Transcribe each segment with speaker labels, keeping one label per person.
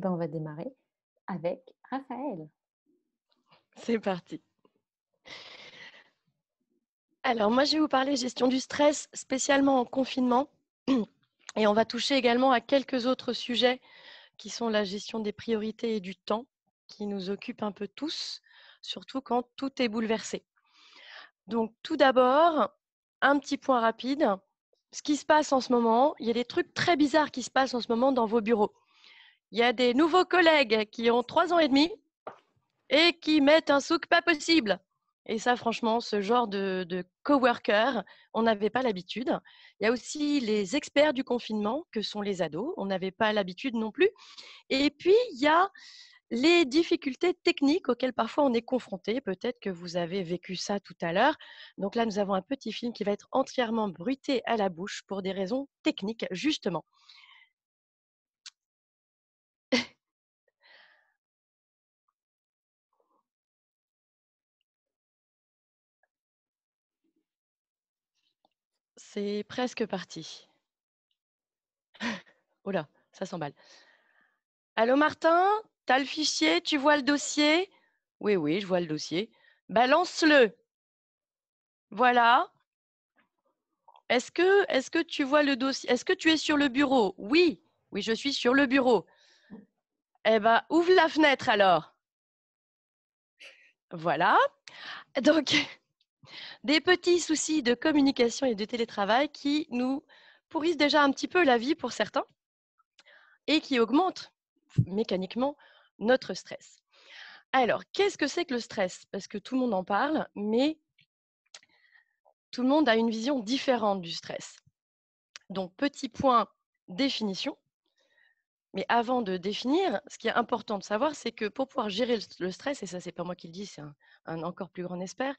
Speaker 1: Ben, on va démarrer avec Raphaël.
Speaker 2: C'est parti. Alors moi, je vais vous parler gestion du stress, spécialement en confinement. Et on va toucher également à quelques autres sujets qui sont la gestion des priorités et du temps, qui nous occupent un peu tous, surtout quand tout est bouleversé. Donc tout d'abord, un petit point rapide. Ce qui se passe en ce moment, il y a des trucs très bizarres qui se passent en ce moment dans vos bureaux. Il y a des nouveaux collègues qui ont 3 ans et demi et qui mettent un souk pas possible. Et ça, franchement, ce genre de coworker, on n'avait pas l'habitude. Il y a aussi les experts du confinement, que sont les ados. On n'avait pas l'habitude non plus. Et puis, il y a les difficultés techniques auxquelles parfois on est confronté. Peut-être que vous avez vécu ça tout à l'heure. Donc là, nous avons un petit film qui va être entièrement bruité à la bouche pour des raisons techniques, justement. C'est presque parti. Oh là, ça s'emballe. Allô Martin, t'as le fichier, tu vois le dossier? Oui, oui, je vois le dossier. Balance-le. Voilà. Est-ce que tu vois le dossier? Est-ce que tu es sur le bureau? Oui, oui, je suis sur le bureau. Eh ben, ouvre la fenêtre alors. Voilà. Donc, des petits soucis de communication et de télétravail qui nous pourrissent déjà un petit peu la vie pour certains et qui augmentent mécaniquement notre stress. Alors, qu'est-ce que c'est que le stress? Parce que tout le monde en parle, mais tout le monde a une vision différente du stress. Donc, petit point, définition. Mais avant de définir, ce qui est important de savoir, c'est que pour pouvoir gérer le stress, et ça, c'est pas moi qui le dis, c'est un encore plus grand expert,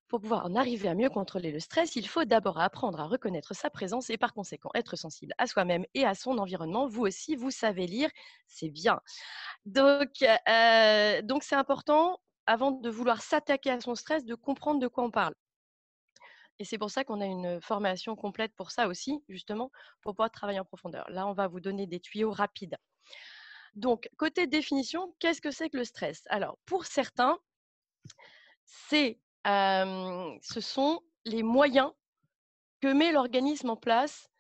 Speaker 2: pour pouvoir en arriver à mieux contrôler le stress, il faut d'abord apprendre à reconnaître sa présence et par conséquent être sensible à soi-même et à son environnement. Vous aussi, vous savez lire, c'est bien. Donc c'est important, avant de vouloir s'attaquer à son stress, de comprendre de quoi on parle. Et c'est pour ça qu'on a une formation complète pour ça aussi, justement, pour pouvoir travailler en profondeur. Là, on va vous donner des tuyaux rapides. Donc, côté définition, qu'est-ce que c'est que le stress? Alors, pour certains, ce sont les moyens que met l'organisme en place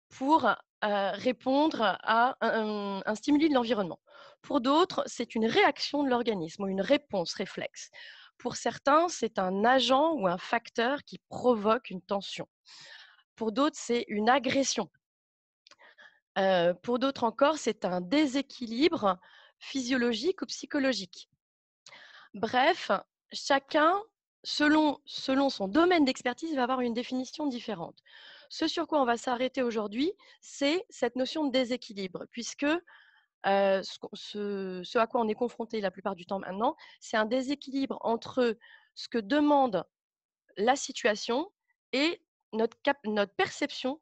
Speaker 2: pour répondre à un stimuli de l'environnement. Pour d'autres, c'est une réaction de l'organisme ou une réponse réflexe. Pour certains, c'est un agent ou un facteur qui provoque une tension. Pour d'autres, c'est une agression. Pour d'autres encore, c'est un déséquilibre physiologique ou psychologique. Bref, chacun, selon son domaine d'expertise, va avoir une définition différente. Ce sur quoi on va s'arrêter aujourd'hui, c'est cette notion de déséquilibre, puisque ce à quoi on est confronté la plupart du temps maintenant, c'est un déséquilibre entre ce que demande la situation et notre perception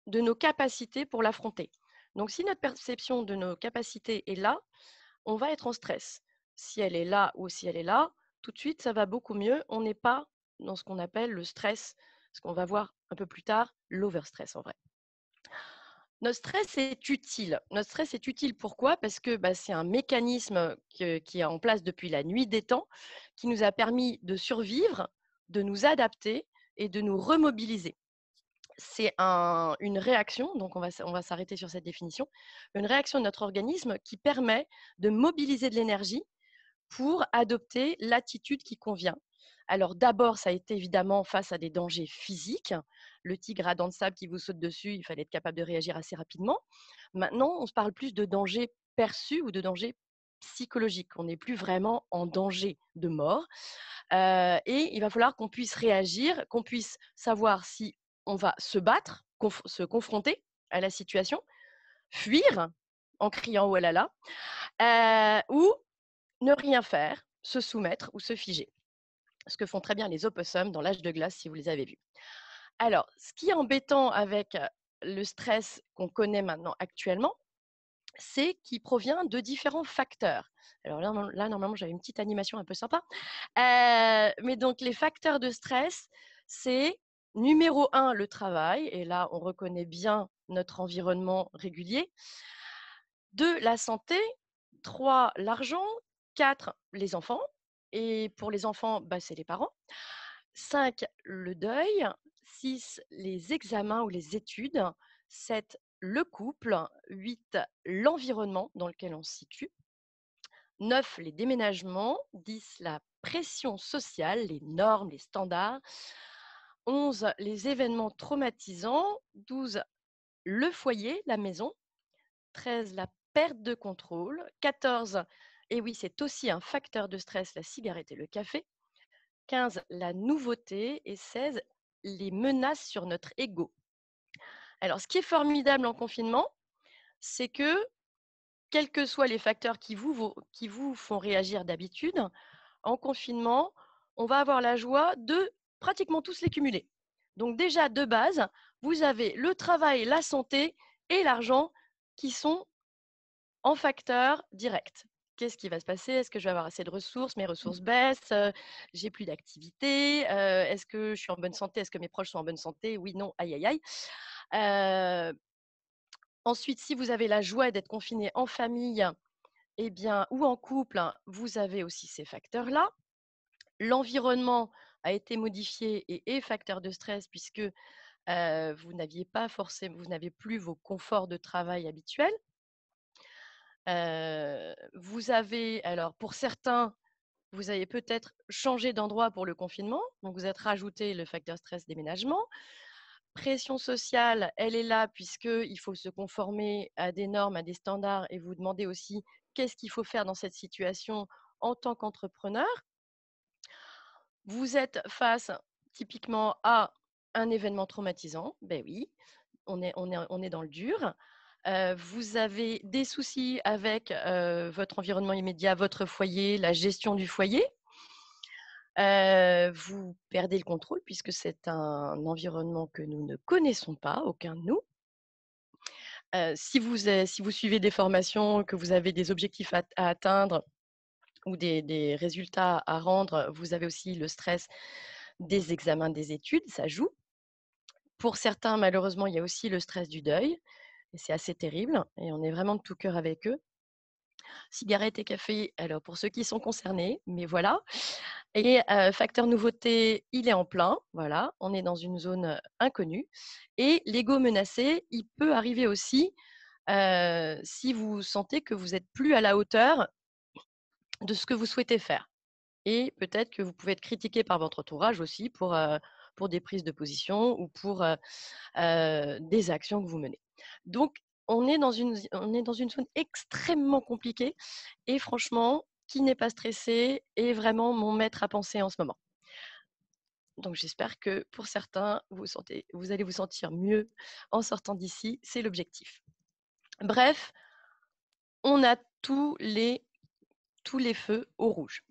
Speaker 2: de nos capacités pour l'affronter. Donc, si notre perception de nos capacités est là, on va être en stress. Si elle est là ou si elle est là, tout de suite, ça va beaucoup mieux. On n'est pas dans ce qu'on appelle le stress, ce qu'on va voir un peu plus tard, l'overstress en vrai. Notre stress est utile. Notre stress est utile pourquoi? Parce que c'est un mécanisme qui est en place depuis la nuit des temps, qui nous a permis de survivre, de nous adapter et de nous remobiliser. C'est une réaction, donc on va s'arrêter sur cette définition, une réaction de notre organisme qui permet de mobiliser de l'énergie pour adopter l'attitude qui convient. Alors d'abord, ça a été évidemment face à des dangers physiques. Le tigre à dents de sable qui vous saute dessus, il fallait être capable de réagir assez rapidement. Maintenant, on se parle plus de danger perçu ou de danger psychologique. On n'est plus vraiment en danger de mort. Et il va falloir qu'on puisse réagir, qu'on puisse savoir si on va se battre, se confronter à la situation, fuir en criant oh là là, ou ne rien faire, se soumettre ou se figer. Ce que font très bien les opossums dans l'âge de glace, si vous les avez vus. Alors, ce qui est embêtant avec le stress qu'on connaît maintenant actuellement, c'est qu'il provient de différents facteurs. Alors là normalement, j'avais une petite animation un peu sympa. Mais donc, les facteurs de stress, c'est numéro un, le travail. Et là, on reconnaît bien notre environnement régulier. 2, la santé. 3, l'argent. 4, les enfants. Et pour les enfants, bah, c'est les parents. 5, le deuil. 6, les examens ou les études. 7, le couple. 8, l'environnement dans lequel on se situe. 9, les déménagements. 10, la pression sociale, les normes, les standards. 11, les événements traumatisants. 12, le foyer, la maison. 13, la perte de contrôle. 14, et oui, c'est aussi un facteur de stress, la cigarette et le café. 15, la nouveauté. Et 16, les menaces sur notre ego. Alors, ce qui est formidable en confinement, c'est que, quels que soient les facteurs qui vous font réagir d'habitude, en confinement, on va avoir la joie de pratiquement tous les cumuler. Donc déjà, de base, vous avez le travail, la santé et l'argent qui sont en facteur direct. Qu'est-ce qui va se passer? Est-ce que je vais avoir assez de ressources? Mes ressources baissent, j'ai plus d'activité, est-ce que je suis en bonne santé? Est-ce que mes proches sont en bonne santé? Oui, non, aïe, aïe, aïe. Ensuite, si vous avez la joie d'être confiné en famille, eh bien, ou en couple, vous avez aussi ces facteurs-là. L'environnement a été modifié et est facteur de stress puisque vous n'avez plus vos conforts de travail habituels. Vous avez, alors pour certains, vous avez peut-être changé d'endroit pour le confinement, donc vous êtes rajouté le facteur stress déménagement. Pression sociale, elle est là puisqu'il faut se conformer à des normes, à des standards et vous demandez aussi qu'est-ce qu'il faut faire dans cette situation en tant qu'entrepreneur. Vous êtes face typiquement à un événement traumatisant, ben oui, on est dans le dur. Vous avez des soucis avec, votre environnement immédiat, votre foyer, la gestion du foyer. Vous perdez le contrôle puisque c'est un environnement que nous ne connaissons pas, aucun de nous. Si vous suivez des formations, que vous avez des objectifs à atteindre ou des résultats à rendre, vous avez aussi le stress des examens, des études, ça joue. Pour certains, malheureusement, il y a aussi le stress du deuil et c'est assez terrible et on est vraiment de tout cœur avec eux. Cigarettes et café, alors pour ceux qui sont concernés, mais voilà. Et facteur nouveauté, il est en plein, voilà, on est dans une zone, inconnue et l'ego menacé, il peut arriver aussi, si vous sentez que vous êtes plus à la hauteur de ce que vous souhaitez faire et peut-être que vous pouvez être critiqué par votre entourage aussi pour des prises de position ou pour, des actions que vous menez. Donc on est dans une zone extrêmement compliquée et franchement, qui n'est pas stressé est vraiment mon maître à penser en ce moment. Donc j'espère que pour certains, vous allez vous sentir mieux en sortant d'ici, c'est l'objectif. Bref, on a tous les feux au rouge.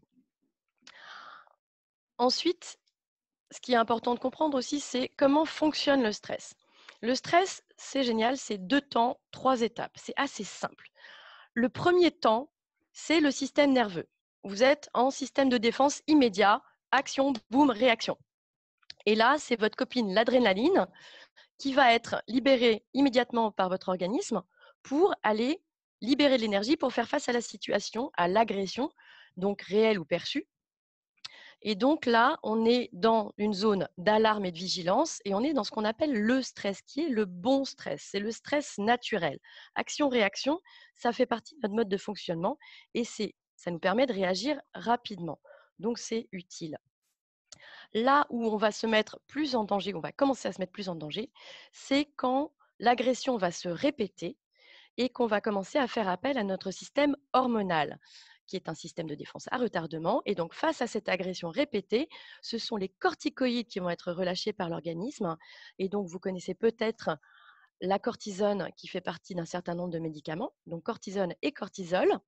Speaker 2: Ensuite, ce qui est important de comprendre aussi, c'est comment fonctionne le stress. Le stress, c'est génial, c'est 2 temps, 3 étapes. C'est assez simple. Le premier temps, c'est le système nerveux. Vous êtes en système de défense immédiat, action, boum, réaction. Et là, c'est votre copine, l'adrénaline, qui va être libérée immédiatement par votre organisme pour aller libérer de l'énergie pour faire face à la situation, à l'agression, donc réelle ou perçue. Et donc là, on est dans une zone d'alarme et de vigilance et on est dans ce qu'on appelle le stress, qui est le bon stress. C'est le stress naturel. Action-réaction, ça fait partie de notre mode de fonctionnement et ça nous permet de réagir rapidement. Donc c'est utile. Là où on va se mettre plus en danger, on va commencer à se mettre plus en danger, c'est quand l'agression va se répéter et qu'on va commencer à faire appel à notre système hormonal, qui est un système de défense à retardement. Et donc, face à cette agression répétée, ce sont les corticoïdes qui vont être relâchés par l'organisme. Et donc, vous connaissez peut-être la cortisone qui fait partie d'un certain nombre de médicaments, donc cortisone et cortisol.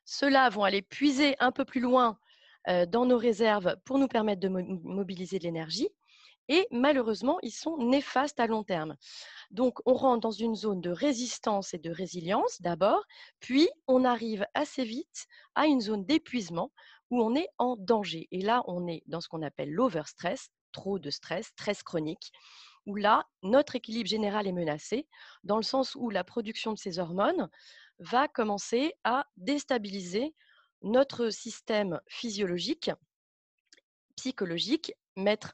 Speaker 2: Ceux-là vont aller puiser un peu plus loin dans nos réserves pour nous permettre de mobiliser de l'énergie. Et malheureusement, ils sont néfastes à long terme. Donc, on rentre dans une zone de résistance et de résilience d'abord, puis on arrive assez vite à une zone d'épuisement où on est en danger. Et là, on est dans ce qu'on appelle l'overstress, trop de stress, stress chronique. où là, notre équilibre général est menacé, dans le sens où la production de ces hormones va commencer à déstabiliser notre système physiologique, psychologique, mettre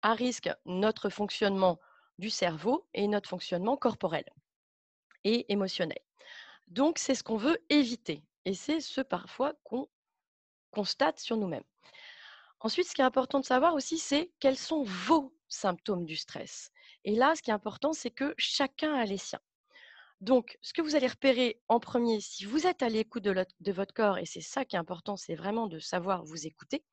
Speaker 2: à risque notre fonctionnement du cerveau et notre fonctionnement corporel et émotionnel. Donc, c'est ce qu'on veut éviter et c'est ce parfois qu'on constate sur nous-mêmes. Ensuite, ce qui est important de savoir aussi, c'est quels sont vos symptômes du stress. Et là, ce qui est important, c'est que chacun a les siens. Donc, ce que vous allez repérer en premier, si vous êtes à l'écoute de votre corps, et c'est ça qui est important, c'est vraiment de savoir vous écouter,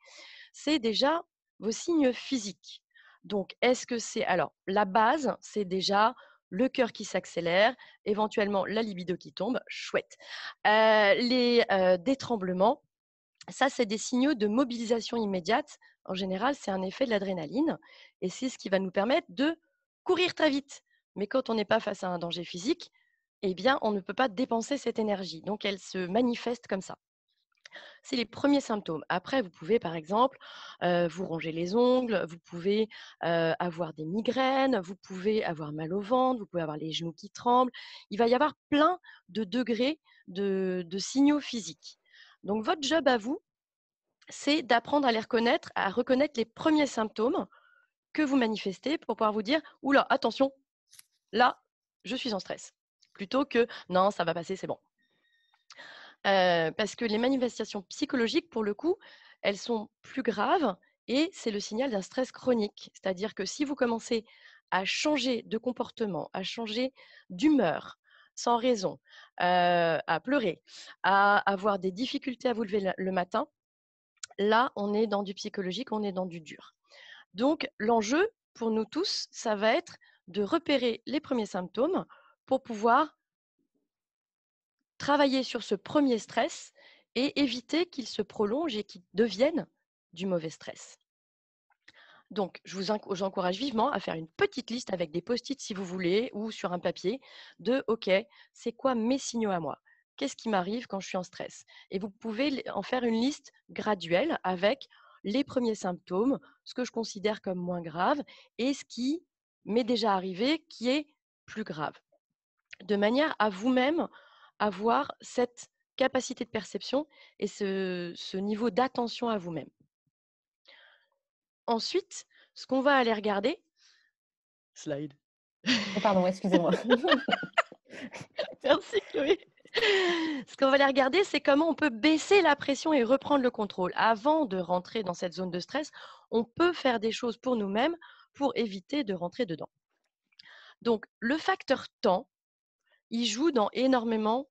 Speaker 2: c'est déjà vos signes physiques. Donc, est-ce que c'est… Alors, la base, c'est déjà le cœur qui s'accélère, éventuellement la libido qui tombe, chouette. Des tremblements, ça, c'est des signaux de mobilisation immédiate. En général, c'est un effet de l'adrénaline et c'est ce qui va nous permettre de courir très vite. Mais quand on n'est pas face à un danger physique, eh bien, on ne peut pas dépenser cette énergie. Donc, elle se manifeste comme ça. C'est les premiers symptômes. Après, vous pouvez, par exemple, vous ronger les ongles, vous pouvez avoir des migraines, vous pouvez avoir mal au ventre, vous pouvez avoir les genoux qui tremblent. Il va y avoir plein de degrés de signaux physiques. Donc, votre job à vous, c'est d'apprendre à les reconnaître, à reconnaître les premiers symptômes que vous manifestez pour pouvoir vous dire: «Oula, attention, là, je suis en stress», plutôt que: «Non, ça va passer, c'est bon». Parce que les manifestations psychologiques, pour le coup, elles sont plus graves et c'est le signal d'un stress chronique. C'est-à-dire que si vous commencez à changer de comportement, à changer d'humeur sans raison, à pleurer, à avoir des difficultés à vous lever le matin, là, on est dans du psychologique, on est dans du dur. Donc, l'enjeu pour nous tous, ça va être de repérer les premiers symptômes pour pouvoir travailler sur ce premier stress et éviter qu'il se prolonge et qu'il devienne du mauvais stress. Donc, j'encourage vivement à faire une petite liste avec des post-it si vous voulez ou sur un papier de OK, c'est quoi mes signaux à moi? Qu'est-ce qui m'arrive quand je suis en stress? Et vous pouvez en faire une liste graduelle avec les premiers symptômes, ce que je considère comme moins grave et ce qui m'est déjà arrivé qui est plus grave. De manière à vous-même avoir cette capacité de perception et ce niveau d'attention à vous-même. Ensuite, ce qu'on va aller regarder, slide.
Speaker 1: Oh, pardon, excusez-moi.
Speaker 2: Merci Chloé. Ce qu'on va aller regarder, c'est comment on peut baisser la pression et reprendre le contrôle. Avant de rentrer dans cette zone de stress, on peut faire des choses pour nous-mêmes pour éviter de rentrer dedans. Donc, le facteur temps, il joue dans énormément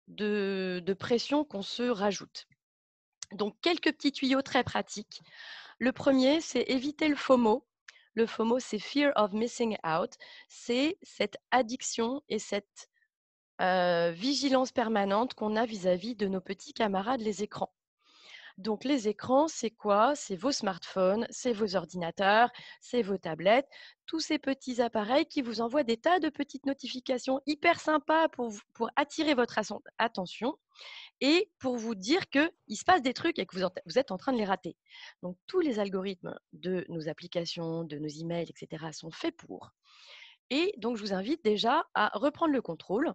Speaker 2: de pression qu'on se rajoute. Donc, quelques petits tuyaux très pratiques. Le premier, c'est éviter le FOMO. Le FOMO, c'est Fear of Missing Out. C'est cette addiction et cette vigilance permanente qu'on a vis-à-vis de nos petits camarades, les écrans. Donc, les écrans, c'est quoi? C'est vos smartphones, c'est vos ordinateurs, c'est vos tablettes, tous ces petits appareils qui vous envoient des tas de petites notifications hyper sympas pour attirer votre attention et pour vous dire qu'il se passe des trucs et que vous êtes en train de les rater. Donc, tous les algorithmes de nos applications, de nos emails, etc., sont faits pour. Et donc, je vous invite déjà à reprendre le contrôle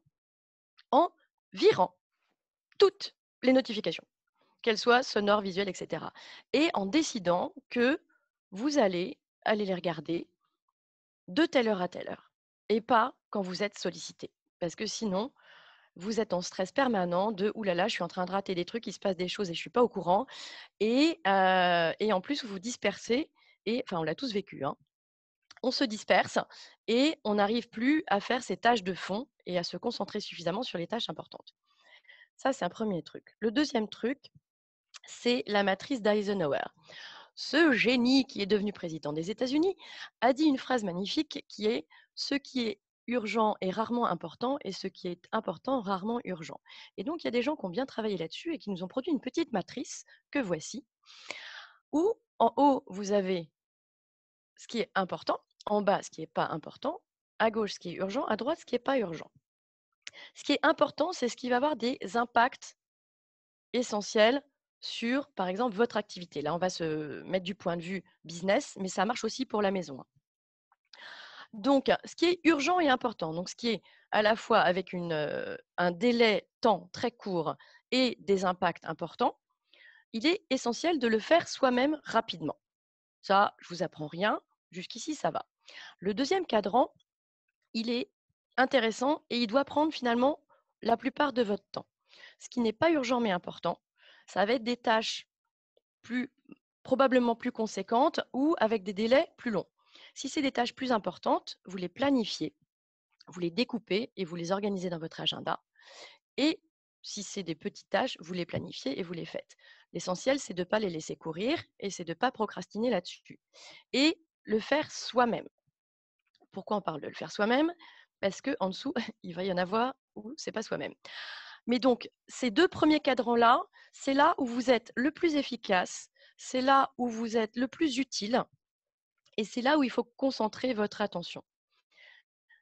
Speaker 2: en virant toutes les notifications, qu'elles soient sonores, visuelles, etc. Et en décidant que vous allez aller les regarder de telle heure à telle heure et pas quand vous êtes sollicité. Parce que sinon, vous êtes en stress permanent de « Ouh là là, je suis en train de rater des trucs, il se passe des choses et je ne suis pas au courant ». Et en plus, vous vous dispersez et enfin, on l'a tous vécu, hein. On se disperse et on n'arrive plus à faire ces tâches de fond et à se concentrer suffisamment sur les tâches importantes. Ça, c'est un premier truc. Le deuxième truc, c'est la matrice d'Eisenhower. Ce génie qui est devenu président des États-Unis a dit une phrase magnifique qui est « ce qui est urgent est rarement important et ce qui est important rarement urgent ». Et donc, il y a des gens qui ont bien travaillé là-dessus et qui nous ont produit une petite matrice que voici, où en haut, vous avez ce qui est important, en bas, ce qui n'est pas important, à gauche, ce qui est urgent, à droite, ce qui n'est pas urgent. Ce qui est important, c'est ce qui va avoir des impacts essentiels sur, par exemple, votre activité. Là, on va se mettre du point de vue business, mais ça marche aussi pour la maison, hein. Donc, ce qui est urgent et important, donc ce qui est à la fois avec un délai temps très court et des impacts importants, il est essentiel de le faire soi-même rapidement. Ça, je vous apprends rien, jusqu'ici ça va. Le deuxième cadran, il est intéressant et il doit prendre finalement la plupart de votre temps. Ce qui n'est pas urgent mais important, ça va être des tâches plus probablement plus conséquentes ou avec des délais plus longs. Si c'est des tâches plus importantes, vous les planifiez, vous les découpez et vous les organisez dans votre agenda. Et si c'est des petites tâches, vous les planifiez et vous les faites. L'essentiel, c'est de ne pas les laisser courir et c'est de ne pas procrastiner là-dessus. Et le faire soi-même. Pourquoi on parle de le faire soi-même? Parce qu'en dessous, il va y en avoir où c'est pas soi-même. Mais donc, ces 2 premiers cadrans-là, c'est là où vous êtes le plus efficace, c'est là où vous êtes le plus utile et c'est là où il faut concentrer votre attention.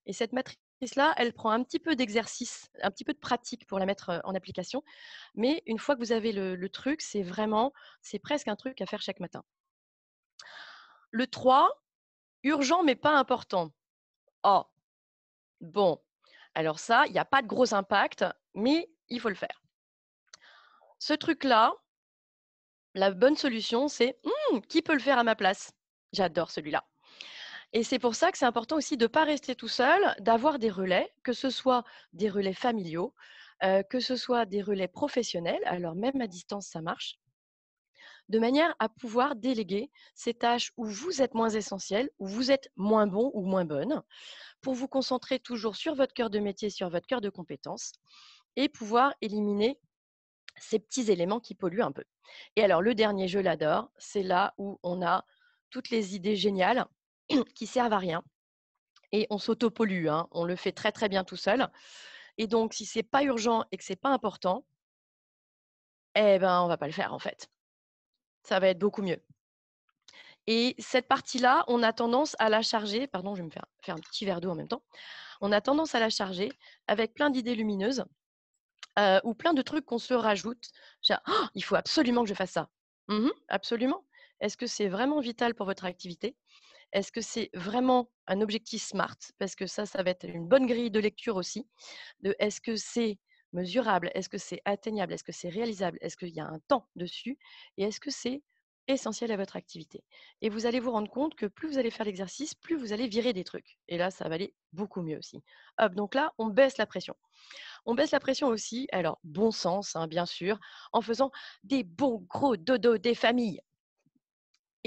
Speaker 2: Et cette matrice-là, elle prend un petit peu d'exercice, un petit peu de pratique pour la mettre en application. Mais une fois que vous avez le truc, c'est presque un truc à faire chaque matin. Le 3, urgent mais pas important. Oh, bon. Alors ça, il n'y a pas de gros impact, mais il faut le faire. Ce truc-là, la bonne solution, c'est qui peut le faire à ma place? J'adore celui-là. Et c'est pour ça que c'est important aussi de ne pas rester tout seul, d'avoir des relais, que ce soit des relais familiaux, que ce soit des relais professionnels, alors même à distance, ça marche, de manière à pouvoir déléguer ces tâches où vous êtes moins essentiel, où vous êtes moins bon ou moins bonne, pour vous concentrer toujours sur votre cœur de métier, sur votre cœur de compétences, et pouvoir éliminer ces petits éléments qui polluent un peu. Et alors, le dernier, je l'adore, c'est là où on a toutes les idées géniales qui servent à rien. Et on s'auto-pollue, hein. On le fait très très bien tout seul. Et donc, si c'est pas urgent et que c'est pas important, eh ben, on va pas le faire en fait. Ça va être beaucoup mieux. Et cette partie-là, on a tendance à la charger, pardon, je vais me faire un petit verre d'eau en même temps. On a tendance à la charger avec plein d'idées lumineuses ou plein de trucs qu'on se rajoute. Genre, «Oh, il faut absolument que je fasse ça». Absolument. Est-ce que c'est vraiment vital pour votre activité? Est-ce que c'est vraiment un objectif SMART? Parce que ça va être une bonne grille de lecture aussi. Est-ce que c'est mesurable? Est-ce que c'est atteignable? Est-ce que c'est réalisable? Est-ce qu'il y a un temps dessus? Et est-ce que c'est essentiel à votre activité? Et vous allez vous rendre compte que plus vous allez faire l'exercice, plus vous allez virer des trucs. Et là, ça va aller beaucoup mieux aussi. Hop, donc là, on baisse la pression. On baisse la pression aussi, alors bon sens, hein, bien sûr, en faisant des bons gros dodos des familles.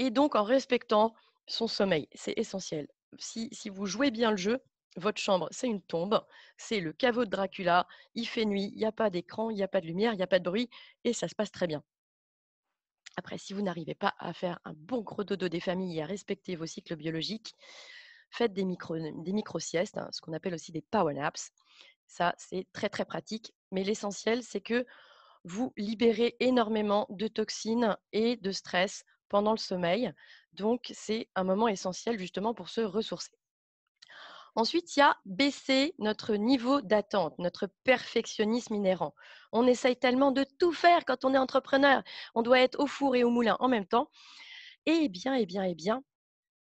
Speaker 2: Et donc en respectant son sommeil, c'est essentiel. Si vous jouez bien le jeu, votre chambre, c'est une tombe, c'est le caveau de Dracula, il fait nuit, il n'y a pas d'écran, il n'y a pas de lumière, il n'y a pas de bruit, et ça se passe très bien. Après, si vous n'arrivez pas à faire un bon gros dodo des familles et à respecter vos cycles biologiques, faites des micro-siestes, hein, ce qu'on appelle aussi des power naps. Ça, c'est très, très pratique. Mais l'essentiel, c'est que vous libérez énormément de toxines et de stress pendant le sommeil. Donc, c'est un moment essentiel justement pour se ressourcer. Ensuite, il y a baisser notre niveau d'attente, notre perfectionnisme inhérent. On essaye tellement de tout faire quand on est entrepreneur. On doit être au four et au moulin en même temps. Eh bien,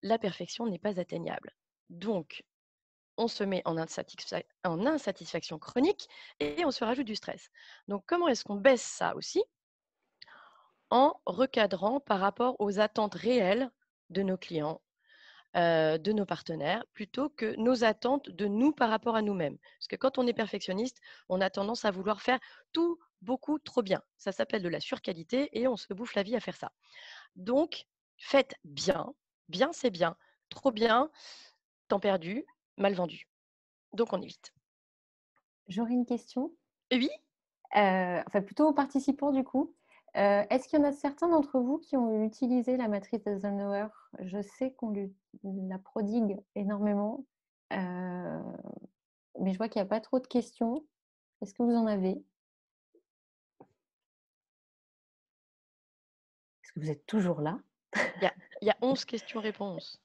Speaker 2: la perfection n'est pas atteignable. Donc, on se met en insatisfaction chronique et on se rajoute du stress. Donc, comment est-ce qu'on baisse ça aussi? En recadrant par rapport aux attentes réelles de nos clients, de nos partenaires, plutôt que nos attentes de nous par rapport à nous-mêmes. Parce que quand on est perfectionniste, on a tendance à vouloir faire tout beaucoup trop bien. Ça s'appelle de la surqualité et on se bouffe la vie à faire ça. Donc, faites bien. Bien, c'est bien. Trop bien, temps perdu, mal vendu. Donc, on évite.
Speaker 1: J'aurais une question,
Speaker 2: Oui,
Speaker 1: enfin plutôt aux participants du coup. Est-ce qu'il y en a certains d'entre vous qui ont utilisé la matrice d'Eisenhower? Je sais qu'on la prodigue énormément, mais je vois qu'il n'y a pas trop de questions. Est-ce que vous en avez? Est-ce que vous êtes toujours là?
Speaker 2: il y a 11 questions-réponses.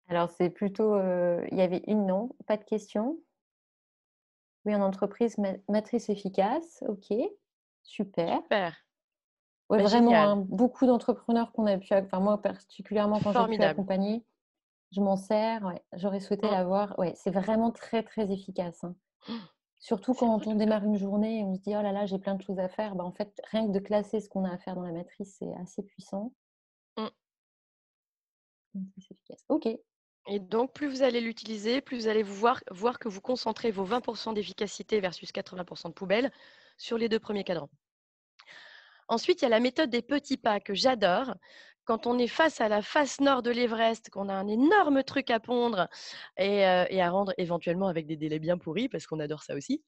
Speaker 1: Alors c'est plutôt, il y avait une non, pas de questions. Oui, en entreprise, matrice efficace, OK, super.
Speaker 2: Super,
Speaker 1: Ouais,
Speaker 2: bah,
Speaker 1: vraiment,
Speaker 2: génial,
Speaker 1: hein, beaucoup d'entrepreneurs qu'on a pu, enfin moi particulièrement quand j'ai pu
Speaker 2: formidable.
Speaker 1: accompagner, Je m'en sers, ouais. J'aurais souhaité
Speaker 2: Mmh.
Speaker 1: l'avoir. Ouais, c'est vraiment très, très efficace, hein. Surtout
Speaker 2: C'est
Speaker 1: quand
Speaker 2: vrai
Speaker 1: on
Speaker 2: tout ça.
Speaker 1: démarre une journée et on se dit: «Oh là là, j'ai plein de choses à faire». Bah, en fait, rien que de classer ce qu'on a à faire dans la matrice, c'est assez puissant.
Speaker 2: Mmh.
Speaker 1: Donc c'est efficace. OK.
Speaker 2: Et donc plus vous allez l'utiliser, plus vous allez voir que vous concentrez vos 20 d'efficacité versus 80 de poubelle sur les 2 premiers cadrans. Ensuite, il y a la méthode des petits pas que j'adore. Quand on est face à la face nord de l'Everest, qu'on a un énorme truc à pondre et à rendre éventuellement avec des délais bien pourris, parce qu'on adore ça aussi,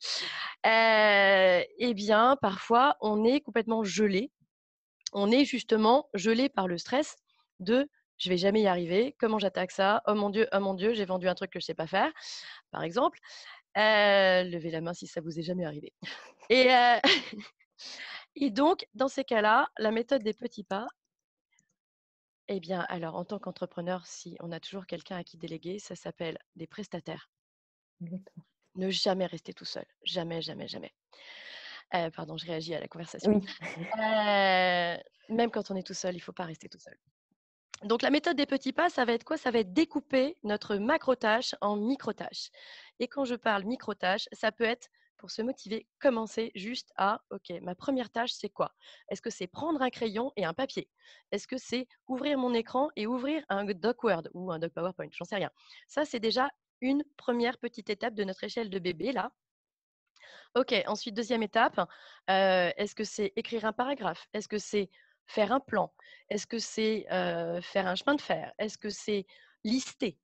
Speaker 2: eh bien, parfois, on est complètement gelé. On est justement gelé par le stress de je vais jamais y arriver, comment j'attaque ça? Oh mon Dieu, j'ai vendu un truc que je sais pas faire, par exemple. Levez la main si ça vous est jamais arrivé. Et, et donc, dans ces cas-là, la méthode des petits pas, eh bien, alors en tant qu'entrepreneur, si on a toujours quelqu'un à qui déléguer, ça s'appelle des prestataires.
Speaker 1: Exactement.
Speaker 2: Ne jamais rester tout seul. Jamais, jamais, jamais. Pardon, je réagis à la conversation.
Speaker 1: Oui.
Speaker 2: Heu, Même quand on est tout seul, il ne faut pas rester tout seul. Donc la méthode des petits pas, ça va être quoi? Ça va être découper notre macro-tâche en micro-tâches. Et quand je parle micro-tâches, ça peut être, pour se motiver, commencer juste à: «OK, ma première tâche, c'est quoi? Est-ce que c'est prendre un crayon et un papier? Est-ce que c'est ouvrir mon écran et ouvrir un doc Word ou un doc PowerPoint?» J'en sais rien. Ça, c'est déjà une première petite étape de notre échelle de bébé là. OK, ensuite deuxième étape, est-ce que c'est écrire un paragraphe? Est-ce que c'est faire un plan? Est-ce que c'est, faire un chemin de fer? Est-ce que c'est lister?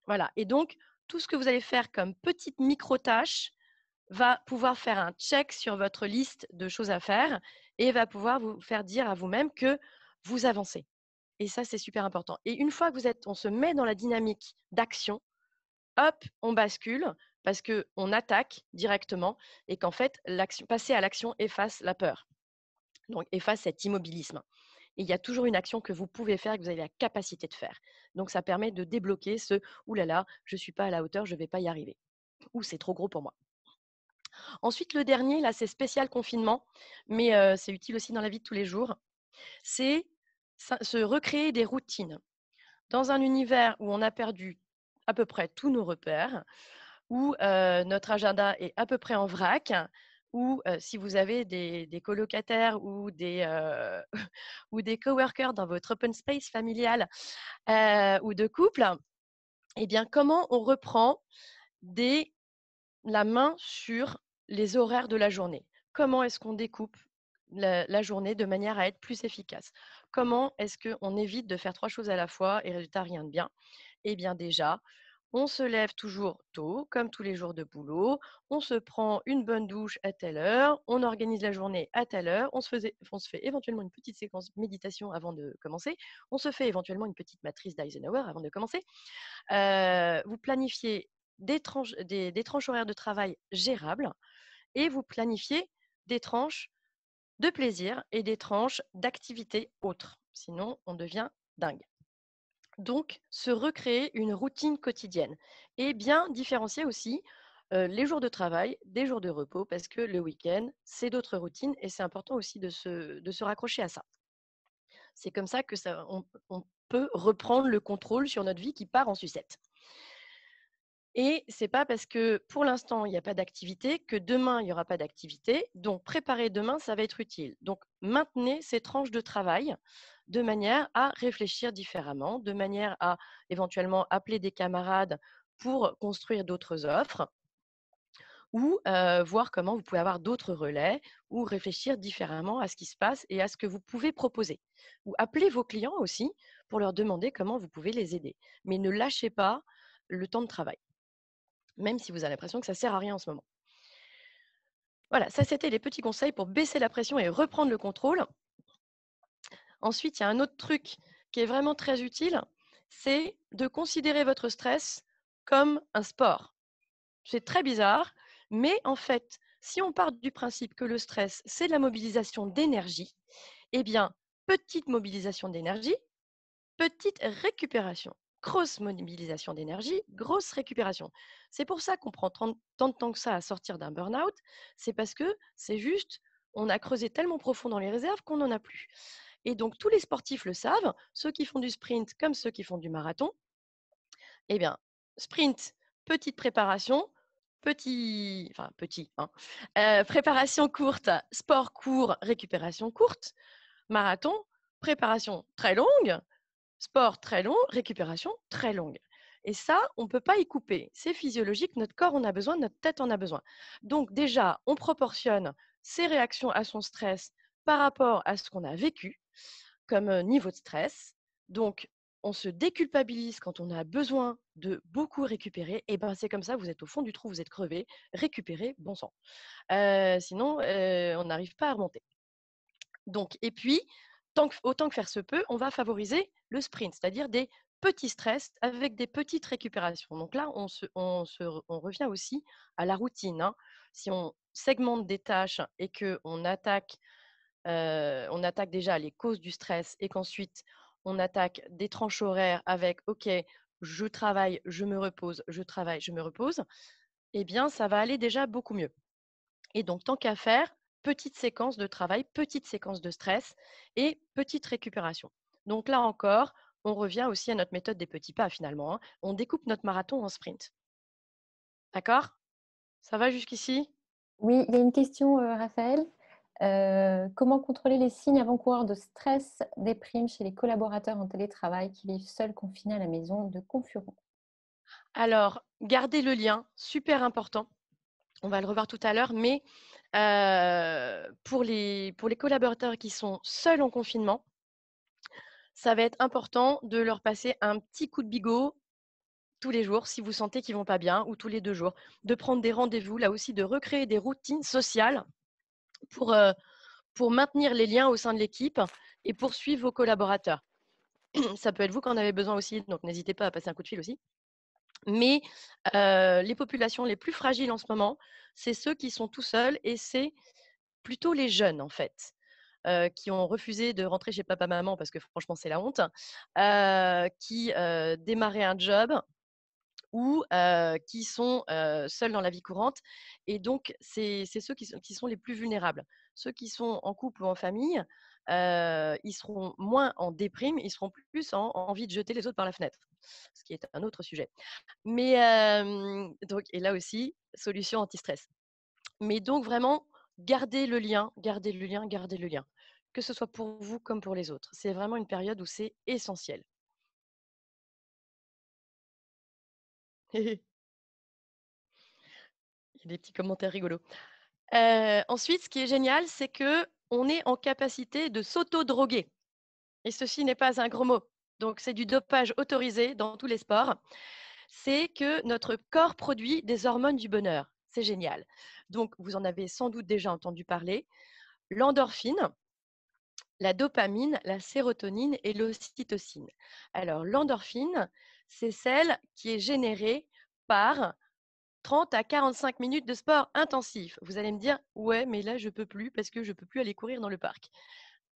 Speaker 2: Voilà, et donc tout ce que vous allez faire comme petites micro tâches va pouvoir faire un check sur votre liste de choses à faire et va pouvoir vous faire dire à vous-même que vous avancez, et ça, c'est super important. Et une fois que on se met dans la dynamique d'action, hop, on bascule parce qu'on attaque directement et qu'en fait, passer à l'action efface la peur, donc efface cet immobilisme. Et il y a toujours une action que vous pouvez faire, que vous avez la capacité de faire. Donc ça permet de débloquer ce «Ouh là là, je ne suis pas à la hauteur, je ne vais pas y arriver» ou «C'est trop gros pour moi». Ensuite, le dernier, là, c'est spécial confinement, mais c'est utile aussi dans la vie de tous les jours, c'est se recréer des routines. Dans un univers où on a perdu à peu près tous nos repères, où notre agenda est à peu près en vrac, où si vous avez des colocataires ou des coworkers dans votre open space familial ou de couple, eh bien, comment on reprend des la main sur les horaires de la journée? Comment est-ce qu'on découpe la journée de manière à être plus efficace? Comment est-ce qu'on évite de faire 3 choses à la fois et résultat, rien de bien? Eh bien déjà, on se lève toujours tôt, comme tous les jours de boulot, on se prend une bonne douche à telle heure, on organise la journée à telle heure, on se fait éventuellement une petite séquence méditation avant de commencer, on se fait éventuellement une petite matrice d'Eisenhower avant de commencer. Vous planifiez des tranches horaires de travail gérables et vous planifiez des tranches de plaisir et des tranches d'activités autres. Sinon, on devient dingue. Donc, se recréer une routine quotidienne et bien différencier aussi les jours de travail des jours de repos parce que le week-end, c'est d'autres routines et c'est important aussi de se raccrocher à ça. C'est comme ça que on peut reprendre le contrôle sur notre vie qui part en sucette. Et c'est pas parce que pour l'instant, il n'y a pas d'activité que demain, il n'y aura pas d'activité. Donc, préparer demain, ça va être utile. Donc, maintenez ces tranches de travail de manière à réfléchir différemment, de manière à éventuellement appeler des camarades pour construire d'autres offres ou voir comment vous pouvez avoir d'autres relais ou réfléchir différemment à ce qui se passe et à ce que vous pouvez proposer. Ou appeler vos clients aussi pour leur demander comment vous pouvez les aider. Mais ne lâchez pas le temps de travail, même si vous avez l'impression que ça ne sert à rien en ce moment. Voilà, ça c'était les petits conseils pour baisser la pression et reprendre le contrôle. Ensuite, il y a un autre truc qui est vraiment très utile, c'est de considérer votre stress comme un sport. C'est très bizarre, mais en fait, si on part du principe que le stress, c'est de la mobilisation d'énergie, eh bien, petite mobilisation d'énergie, petite récupération. Grosse mobilisation d'énergie, grosse récupération. C'est pour ça qu'on prend tant de temps que ça à sortir d'un burn-out. C'est parce que c'est juste, on a creusé tellement profond dans les réserves qu'on n'en a plus. Et donc, tous les sportifs le savent, ceux qui font du sprint comme ceux qui font du marathon. Eh bien, sprint, petite préparation, petit, hein, préparation courte, sport court, récupération courte, marathon, préparation très longue, sport très long, récupération très longue. Et ça, on ne peut pas y couper. C'est physiologique, notre corps en a besoin, notre tête en a besoin. Donc déjà, on proportionne ses réactions à son stress par rapport à ce qu'on a vécu comme niveau de stress. Donc, on se déculpabilise quand on a besoin de beaucoup récupérer. Et ben, c'est comme ça, vous êtes au fond du trou, vous êtes crevé, récupérez, bon sang. Sinon, on n'arrive pas à remonter. Donc, et puis, autant que faire se peut, on va favoriser le sprint, c'est-à-dire des petits stress avec des petites récupérations. Donc là, on revient aussi à la routine, hein. Si on segmente des tâches et qu'on attaque, on attaque déjà les causes du stress et qu'ensuite on attaque des tranches horaires avec OK, je travaille, je me repose, je travaille, je me repose, eh bien, ça va aller déjà beaucoup mieux. Et donc, tant qu'à faire, petite séquence de travail, petite séquence de stress et petite récupération. Donc là encore, on revient aussi à notre méthode des petits pas finalement, hein. On découpe notre marathon en sprint. D'accord? Ça va jusqu'ici?
Speaker 1: Oui, il y a une question, Raphaël. Comment contrôler les signes avant-coureurs de stress, déprime chez les collaborateurs en télétravail qui vivent seuls confinés à la maison de concurrents?
Speaker 2: Alors, garder le lien, super important. On va le revoir tout à l'heure, mais pour les collaborateurs qui sont seuls en confinement, ça va être important de leur passer un petit coup de bigot tous les jours si vous sentez qu'ils vont pas bien ou tous les 2 jours, de prendre des rendez-vous, là aussi de recréer des routines sociales pour, heu, pour maintenir les liens au sein de l'équipe et pour suivre vos collaborateurs. Ça peut être vous qui en avez besoin aussi, donc n'hésitez pas à passer un coup de fil aussi. Mais, les populations les plus fragiles en ce moment, c'est ceux qui sont tout seuls et c'est plutôt les jeunes en fait, qui ont refusé de rentrer chez papa-maman parce que franchement c'est la honte, qui, démarraient un job ou qui sont seuls dans la vie courante. Et donc, c'est ceux qui sont les plus vulnérables. Ceux qui sont en couple ou en famille, ils seront moins en déprime, ils seront plus en envie de jeter les autres par la fenêtre, ce qui est un autre sujet. Mais donc, et là aussi, solution anti-stress. Mais donc, vraiment, gardez le lien, gardez le lien, gardez le lien, que ce soit pour vous comme pour les autres. C'est vraiment une période où c'est essentiel. Il y a des petits commentaires rigolos. Ensuite, ce qui est génial, c'est que on est en capacité de s'auto-droguer et ceci n'est pas un gros mot. Donc c'est du dopage autorisé dans tous les sports. C'est que notre corps produit des hormones du bonheur. C'est génial. Donc vous en avez sans doute déjà entendu parler. L'endorphine, la dopamine, la sérotonine et l'ocytocine. Alors l'endorphine, c'est celle qui est générée par 30 à 45 minutes de sport intensif. Vous allez me dire: «Ouais, mais là, je peux plus parce que je peux plus aller courir dans le parc».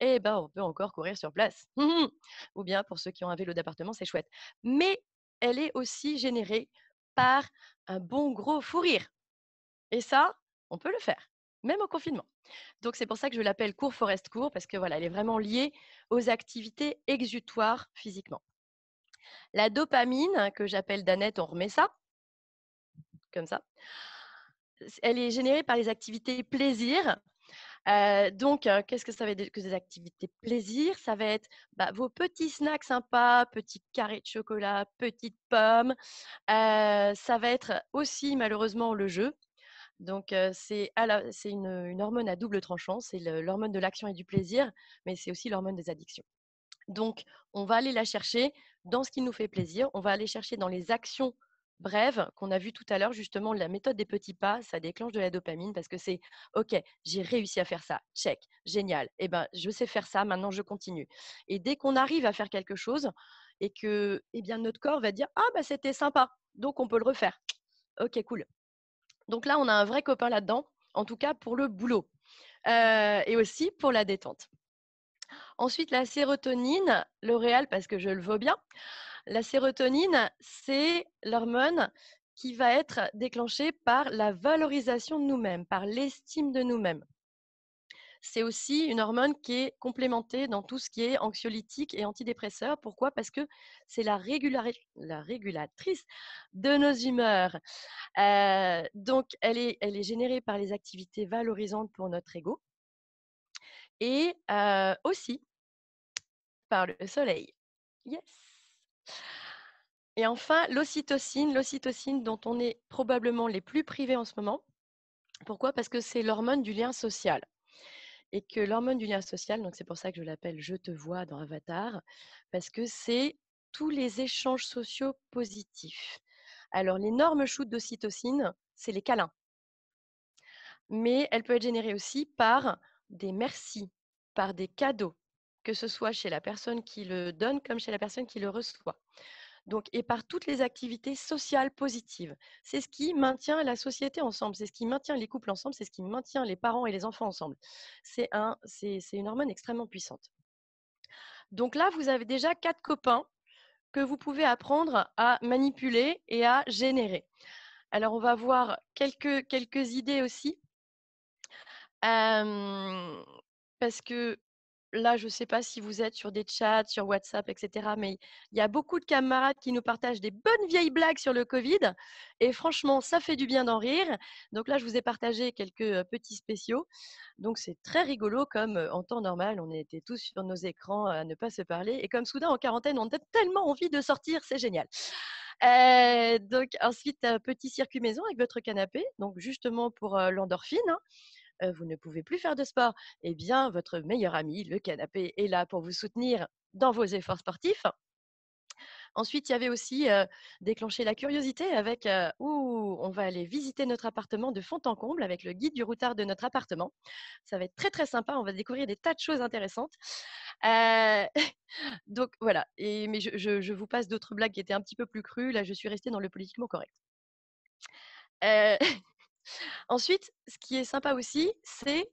Speaker 2: Eh ben, on peut encore courir sur place. Ou bien pour ceux qui ont un vélo d'appartement, c'est chouette. Mais elle est aussi générée par un bon gros fou rire et ça, on peut le faire, même au confinement. Donc c'est pour ça que je l'appelle cours Forest cours parce que voilà, elle est vraiment liée aux activités exutoires physiquement. La dopamine, que j'appelle Danette, on remet ça, comme ça. Elle est générée par les activités plaisir. Donc, qu'est-ce que ça va être que des activités plaisir? Ça va être, bah, vos petits snacks sympas, petits carrés de chocolat, petites pommes. Ça va être aussi malheureusement le jeu. Donc, c'est une hormone à double tranchant. C'est l'hormone de l'action et du plaisir, mais c'est aussi l'hormone des addictions. Donc, on va aller la chercher dans ce qui nous fait plaisir. On va aller chercher dans les actions brèves qu'on a vues tout à l'heure, justement, la méthode des petits pas, ça déclenche de la dopamine parce que c'est OK, j'ai réussi à faire ça, check, génial. Eh ben, je sais faire ça, maintenant je continue. Et dès qu'on arrive à faire quelque chose et que, eh bien, notre corps va dire ah bah c'était sympa, donc on peut le refaire. OK, cool. Donc là, on a un vrai copain là-dedans, en tout cas pour le boulot et aussi pour la détente. Ensuite, la sérotonine, L'Oréal, parce que je le vaux bien. La sérotonine, c'est l'hormone qui va être déclenchée par la valorisation de nous-mêmes, par l'estime de nous-mêmes. c'est aussi une hormone qui est complémentée dans tout ce qui est anxiolytique et antidépresseur. Pourquoi? Parce que c'est la régulatrice de nos humeurs. Donc elle est générée par les activités valorisantes pour notre ego et aussi par le soleil. Yes! Et enfin, l'ocytocine dont on est probablement les plus privés en ce moment. Pourquoi? Parce que c'est l'hormone du lien social et que l'hormone du lien social, donc c'est pour ça que je l'appelle «je te vois» dans Avatar, parce que c'est tous les échanges sociaux positifs. Alors l'énorme shoot d'ocytocine, c'est les câlins, mais elle peut être générée aussi par des merci, par des cadeaux, que ce soit chez la personne qui le donne comme chez la personne qui le reçoit. Donc, et par toutes les activités sociales positives. C'est ce qui maintient la société ensemble, c'est ce qui maintient les couples ensemble, c'est ce qui maintient les parents et les enfants ensemble. C'est une hormone extrêmement puissante. Donc là, vous avez déjà 4 copains que vous pouvez apprendre à manipuler et à générer. Alors, on va voir quelques idées aussi. Parce que là, je ne sais pas si vous êtes sur des chats, sur WhatsApp, et cetera, mais il y a beaucoup de camarades qui nous partagent des bonnes vieilles blagues sur le covid et franchement, ça fait du bien d'en rire. Donc là, je vous ai partagé quelques, petits spéciaux. Donc c'est très rigolo comme, en temps normal, on était tous sur nos écrans à ne pas se parler et comme soudain en quarantaine, on a tellement envie de sortir, c'est génial. Donc ensuite, petit circuit maison avec votre canapé, donc justement pour, l'endorphine, hein. Vous ne pouvez plus faire de sport, eh bien, votre meilleur ami, le canapé, est là pour vous soutenir dans vos efforts sportifs. Ensuite, il y avait aussi déclencher la curiosité avec ouh, on va aller visiter notre appartement de fond en comble avec le guide du routard de notre appartement. Ça va être très très sympa. On va découvrir des tas de choses intéressantes. Euh, donc voilà. Mais je vous passe d'autres blagues qui étaient un petit peu plus crues. Là, je suis restée dans le politiquement correct. Euh, Ensuite, ce qui est sympa aussi, c'est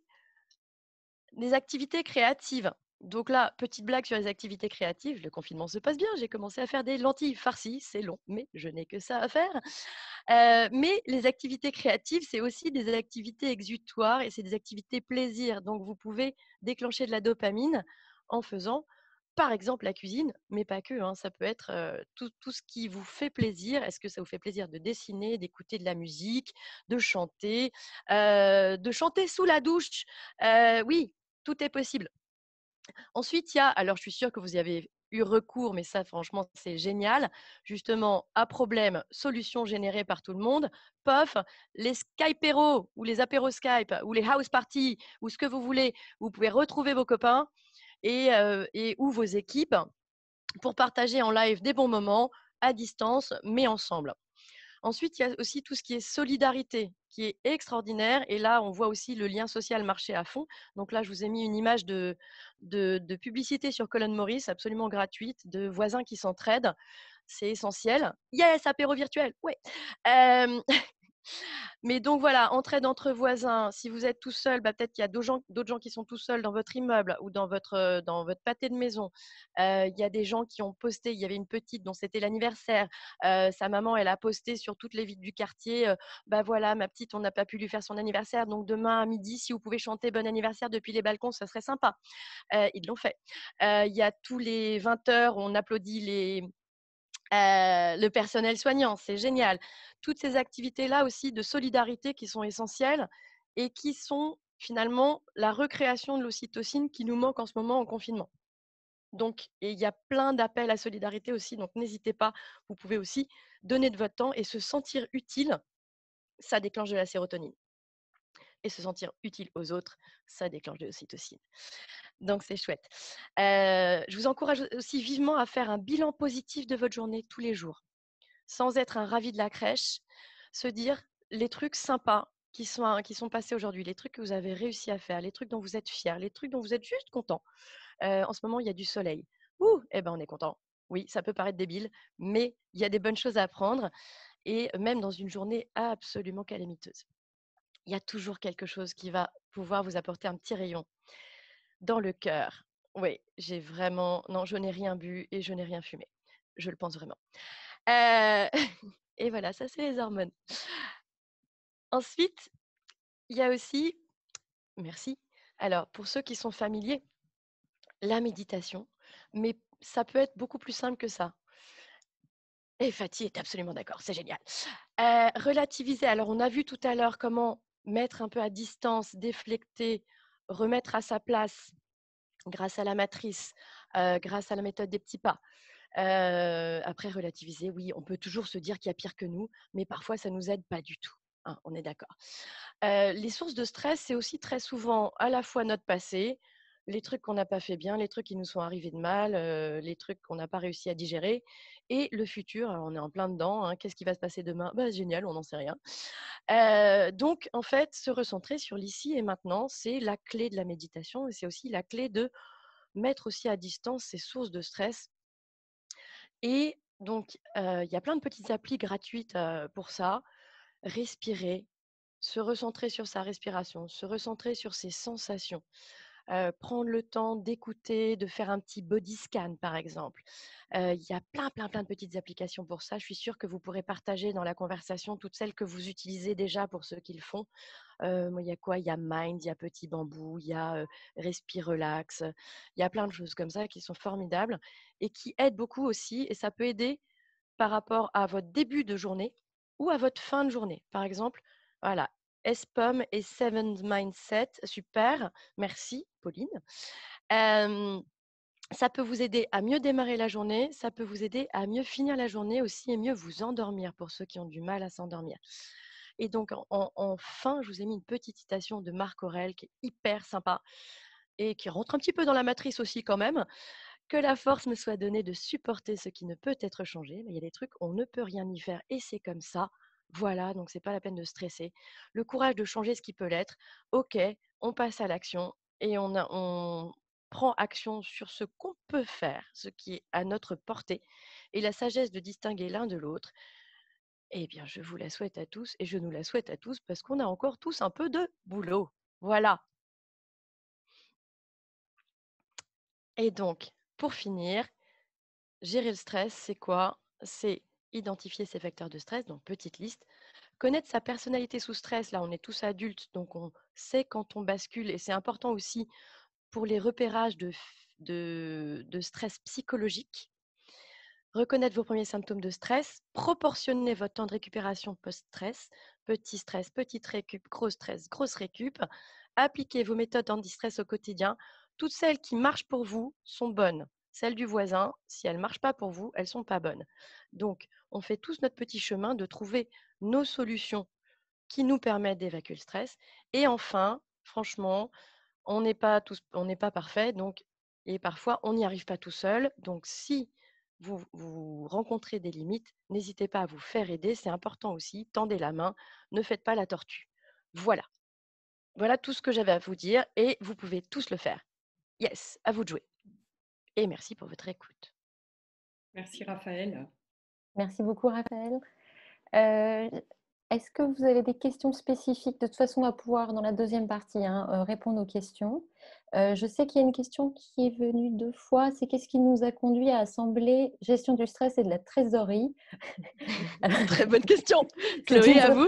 Speaker 2: des activités créatives. Donc là, petite blague sur les activités créatives, le confinement se passe bien, j'ai commencé à faire des lentilles farcies, c'est long, mais je n'ai que ça à faire. Mais les activités créatives, c'est aussi des activités exutoires et c'est des activités plaisir. Donc vous pouvez déclencher de la dopamine en faisant, par exemple, la cuisine, mais pas que, hein, ça peut être tout ce qui vous fait plaisir. Est-ce que ça vous fait plaisir de dessiner, d'écouter de la musique, de chanter sous la douche? Oui, tout est possible. Ensuite, il y a, alors je suis sûre que vous y avez eu recours, mais ça, franchement, c'est génial. Justement, à problème, solution générée par tout le monde. POF, les Skyperos ou les apéros Skype ou les house parties ou ce que vous voulez, vous pouvez retrouver vos copains et ou vos équipes pour partager en live des bons moments à distance, mais ensemble. Ensuite, il y a aussi tout ce qui est solidarité, qui est extraordinaire. Et là, on voit aussi le lien social marcher à fond. Donc là, je vous ai mis une image de publicité sur Colin Morris, absolument gratuite, de voisins qui s'entraident. C'est essentiel. Yes, apéro virtuel, ouais. Euh, Mais donc voilà, entraide entre voisins. Si vous êtes tout seul, bah, peut-être qu'il y a d'autres gens qui sont tout seuls dans votre immeuble ou dans votre pâté de maison. Il y a des gens qui ont posté, il y avait une petite dont c'était l'anniversaire. Sa maman, elle a posté sur toutes les villes du quartier, bah voilà, ma petite, on n'a pas pu lui faire son anniversaire, donc demain à midi, si vous pouvez chanter bon anniversaire depuis les balcons, ça serait sympa. Ils l'ont fait. Il y a tous les 20 heures, on applaudit le personnel soignant, c'est génial. Toutes ces activités-là aussi de solidarité qui sont essentielles et qui sont finalement la recréation de l'ocytocine qui nous manque en ce moment en confinement. Donc, et il y a plein d'appels à solidarité aussi, donc n'hésitez pas, vous pouvez aussi donner de votre temps et se sentir utile, ça déclenche de la sérotonine. Et se sentir utile aux autres, ça déclenche de l'ocytocine. Donc c'est chouette. Je vous encourage aussi vivement à faire un bilan positif de votre journée tous les jours. Sans être un ravi de la crèche, se dire les trucs sympas qui sont passés aujourd'hui, les trucs que vous avez réussi à faire, les trucs dont vous êtes fiers, les trucs dont vous êtes juste content. En ce moment, il y a du soleil. Ouh, eh ben on est content. Oui, ça peut paraître débile, mais il y a des bonnes choses à apprendre et même dans une journée absolument calamiteuse. Il y a toujours quelque chose qui va pouvoir vous apporter un petit rayon dans le cœur. Oui, j'ai vraiment non, je n'ai rien bu et je n'ai rien fumé. Je le pense vraiment. Heu et voilà, ça, c'est les hormones. Ensuite, il y a aussi merci, Alors, pour ceux qui sont familiers, la méditation, mais ça peut être beaucoup plus simple que ça. Et Fatih est absolument d'accord, c'est génial. Relativiser, alors on a vu tout à l'heure comment mettre un peu à distance, déflecter, remettre à sa place grâce à la matrice, grâce à la méthode des petits pas. Après relativiser, oui, on peut toujours se dire qu'il y a pire que nous, mais parfois ça nous aide pas du tout, hein, on est d'accord. Les sources de stress, c'est aussi très souvent à la fois notre passé, les trucs qu'on n'a pas fait bien, les trucs qui nous sont arrivés de mal, les trucs qu'on n'a pas réussi à digérer et le futur. Alors on est en plein dedans, hein. Qu'est-ce qui va se passer demain? Bah, génial, on n'en sait rien. Donc en fait, se recentrer sur l'ici et maintenant, c'est la clé de la méditation et c'est aussi la clé de mettre aussi à distance ces sources de stress. Et donc, il y a plein de petites applis gratuites, pour ça. Respirer, se recentrer sur sa respiration, se recentrer sur ses sensations, prendre le temps d'écouter, de faire un petit body scan, par exemple. Il y a plein, plein, plein de petites applications pour ça. Je suis sûre que vous pourrez partager dans la conversation toutes celles que vous utilisez déjà pour ceux qui le font. Moi, il y a quoi? Il y a Mind, il y a Petit Bambou, il y a, Respire Relax. Il y a plein de choses comme ça qui sont formidables et qui aident beaucoup aussi et ça peut aider par rapport à votre début de journée ou à votre fin de journée. Par exemple, voilà, SPOM et Seven Mindset, super, merci Pauline. Ça peut vous aider à mieux démarrer la journée, ça peut vous aider à mieux finir la journée aussi et mieux vous endormir pour ceux qui ont du mal à s'endormir. Et donc, en fin, je vous ai mis une petite citation de Marc Aurèle qui est hyper sympa et qui rentre un petit peu dans la matrice aussi quand même. Que la force me soit donnée de supporter ce qui ne peut être changé. Mais il y a des trucs, on ne peut rien y faire et c'est comme ça. Voilà, donc c'est pas la peine de stresser. Le courage de changer ce qui peut l'être. Ok, on passe à l'action et on prend action sur ce qu'on peut faire, ce qui est à notre portée, et la sagesse de distinguer l'un de l'autre. Eh bien, je vous la souhaite à tous et je nous la souhaite à tous parce qu'on a encore tous un peu de boulot. Voilà. Et donc, pour finir, gérer le stress, c'est quoi? C'est identifier ses facteurs de stress, donc petite liste. Connaître sa personnalité sous stress, là on est tous adultes, donc on sait quand on bascule et c'est important aussi pour les repérages de stress psychologique. Reconnaître vos premiers symptômes de stress, proportionner votre temps de récupération post-stress, stress, petite récup, grosse récup. Appliquez vos méthodes anti-stress au quotidien. Toutes celles qui marchent pour vous sont bonnes. Celles du voisin, si elles ne marchent pas pour vous, elles ne sont pas bonnes. Donc, on fait tous notre petit chemin de trouver nos solutions qui nous permettent d'évacuer le stress. Et enfin, franchement, on n'est pas parfait, donc, et parfois on n'y arrive pas tout seul. Donc, si vous rencontrez des limites, n'hésitez pas à vous faire aider, c'est important aussi. Tendez la main, ne faites pas la tortue. Voilà, voilà tout ce que j'avais à vous dire et vous pouvez tous le faire. Yes, à vous de jouer. Et merci pour votre écoute.
Speaker 3: Merci Raphaël.
Speaker 1: Merci beaucoup, Raphaël. Est-ce que vous avez des questions spécifiques? De toute façon, on va pouvoir, dans la deuxième partie, répondre aux questions. Je sais qu'il y a une question qui est venue 2 fois. C'est qu'est-ce qui nous a conduit à assembler gestion du stress et de la trésorerie?
Speaker 2: Très bonne question.
Speaker 1: C'est
Speaker 2: Chloé,
Speaker 1: une
Speaker 2: à vous.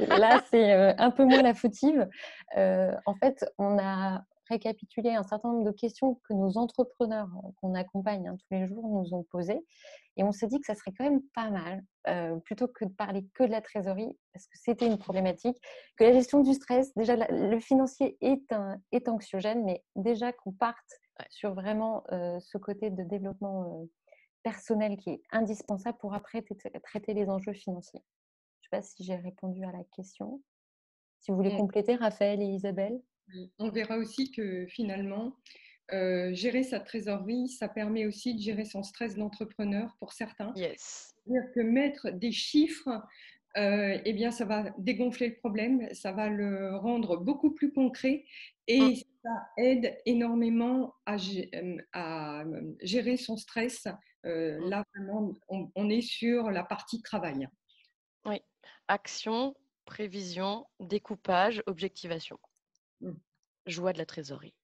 Speaker 1: Là, c'est un peu moins la fautive. En fait, on a récapitulé un certain nombre de questions que nos entrepreneurs qu'on accompagne tous les jours nous ont posées. Et on s'est dit que ça serait quand même pas mal, plutôt que de parler que de la trésorerie, parce que c'était une problématique, que la gestion du stress, déjà le financier est anxiogène, mais déjà qu'on parte
Speaker 2: Ouais.
Speaker 1: sur vraiment ce côté de développement personnel qui est indispensable pour après traiter les enjeux financiers. Je ne sais pas si j'ai répondu à la question. Si vous voulez
Speaker 3: On,
Speaker 1: compléter, Raphaël et Isabelle.
Speaker 3: on verra aussi que finalement, gérer sa trésorerie, ça permet aussi de gérer son stress d'entrepreneur pour certains.
Speaker 2: Yes.
Speaker 3: C'est-à-dire que mettre des chiffres, eh bien, ça va dégonfler le problème, ça va le rendre beaucoup plus concret
Speaker 2: Mm.
Speaker 3: et ça aide énormément à gérer son stress.
Speaker 2: Mm.
Speaker 3: Là, vraiment, on est sur la partie travail.
Speaker 2: Oui. Action, prévision, découpage, objectivation.
Speaker 3: Mm.
Speaker 2: Joie de la trésorerie.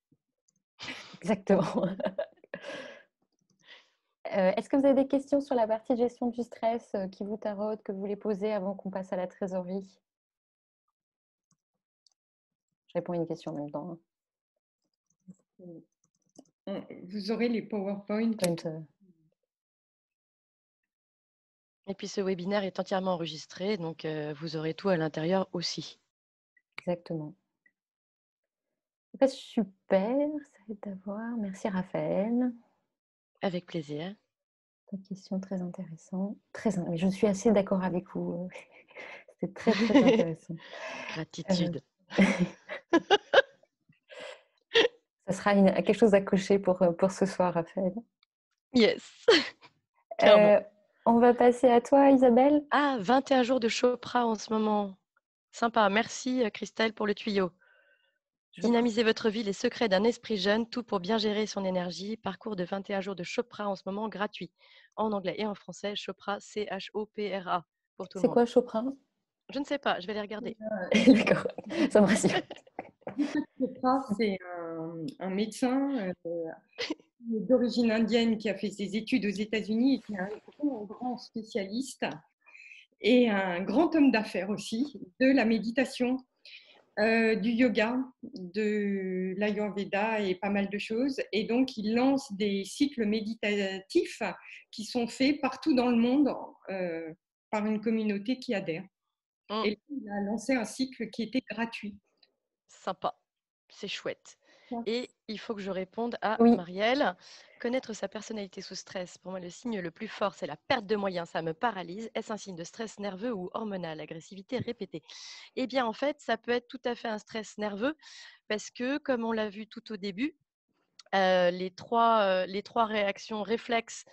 Speaker 1: Exactement. Est-ce que vous avez des questions sur la partie gestion du stress qui vous tarautent, que vous voulez poser avant qu'on passe à la trésorerie? Je réponds à une question en même temps.
Speaker 3: Vous aurez les PowerPoint.
Speaker 2: Et puis ce webinaire est entièrement enregistré, donc vous aurez tout à l'intérieur aussi.
Speaker 1: Exactement. Bah, super, ça va être d'avoir. Merci Raphaël.
Speaker 2: Avec plaisir.
Speaker 1: Ta question très intéressante. Mais je suis assez d'accord avec vous. C'était très, très intéressant.
Speaker 2: Gratitude.
Speaker 1: Ça sera quelque chose à cocher pour ce soir, Raphaël.
Speaker 2: Yes. Clairement.
Speaker 1: On va passer à toi, Isabelle.
Speaker 2: Ah, 21 jours de Chopra en ce moment. Sympa. Merci, Christelle, pour le tuyau. Dynamisez votre vie, les secrets d'un esprit jeune, tout pour bien gérer son énergie. Parcours de 21 jours de Chopra en ce moment, gratuit. En anglais et en français, Chopra, C-H-O-P-R-A, pour tout le
Speaker 1: C'est
Speaker 2: monde.
Speaker 1: quoi Chopra?
Speaker 2: Je ne sais pas, je vais les regarder.
Speaker 1: D'accord, ça me rassure.
Speaker 3: Chopra, c'est un médecin d'origine indienne qui a fait ses études aux États-Unis et qui est un grand spécialiste et un grand homme d'affaires aussi de la méditation, du yoga, de l'Ayurveda et pas mal de choses. Et donc, il lance des cycles méditatifs qui sont faits partout dans le monde par une communauté qui adhère. Et là, il a lancé un cycle qui était gratuit.
Speaker 2: Sympa, c'est chouette. Et il faut que je réponde à
Speaker 1: Oui.
Speaker 2: Marielle. Connaître sa personnalité sous stress, pour moi, le signe le plus fort, c'est la perte de moyens, ça me paralyse. Est-ce un signe de stress nerveux ou hormonal, agressivité répétée? Eh bien, en fait, ça peut être tout à fait un stress nerveux parce que, comme on l'a vu tout au début, les trois réactions réflexes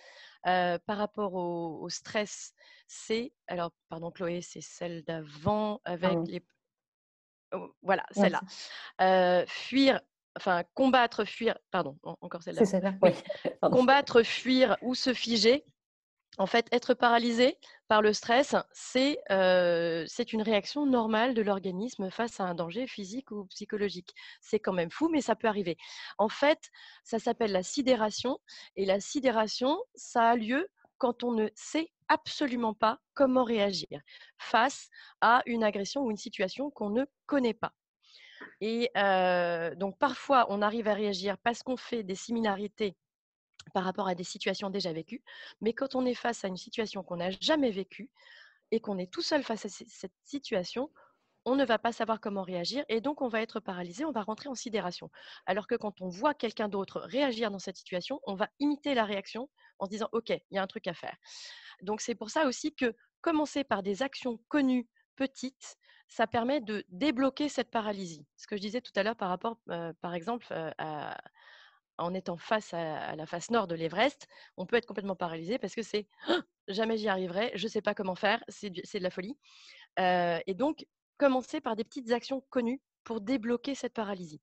Speaker 2: par rapport au stress, c'est… Alors, pardon Chloé, c'est celle d'avant avec les… Voilà, celle-là. Fuir, enfin combattre, fuir, pardon, encore celle d'avant.
Speaker 1: C'est celle-là,
Speaker 2: Oui.
Speaker 1: Oui.
Speaker 2: Combattre, fuir ou se figer. En fait, être paralysé par le stress, c'est une réaction normale de l'organisme face à un danger physique ou psychologique. C'est quand même fou, mais ça peut arriver. En fait, ça s'appelle la sidération. Et la sidération, ça a lieu quand on ne sait absolument pas comment réagir face à une agression ou une situation qu'on ne connaît pas. Et donc, parfois, on arrive à réagir parce qu'on fait des similarités par rapport à des situations déjà vécues. Mais quand on est face à une situation qu'on n'a jamais vécue et qu'on est tout seul face à cette situation, on ne va pas savoir comment réagir et donc on va être paralysé, on va rentrer en sidération. Alors que quand on voit quelqu'un d'autre réagir dans cette situation, on va imiter la réaction en se disant « Ok, il y a un truc à faire ». Donc, c'est pour ça aussi que commencer par des actions connues, petites, ça permet de débloquer cette paralysie. Ce que je disais tout à l'heure par rapport, par exemple, en étant face à la face nord de l'Everest, on peut être complètement paralysé parce que c'est jamais j'y arriverai, je ne sais pas comment faire, c'est de la folie. Et donc, commencer par des petites actions connues pour débloquer cette paralysie.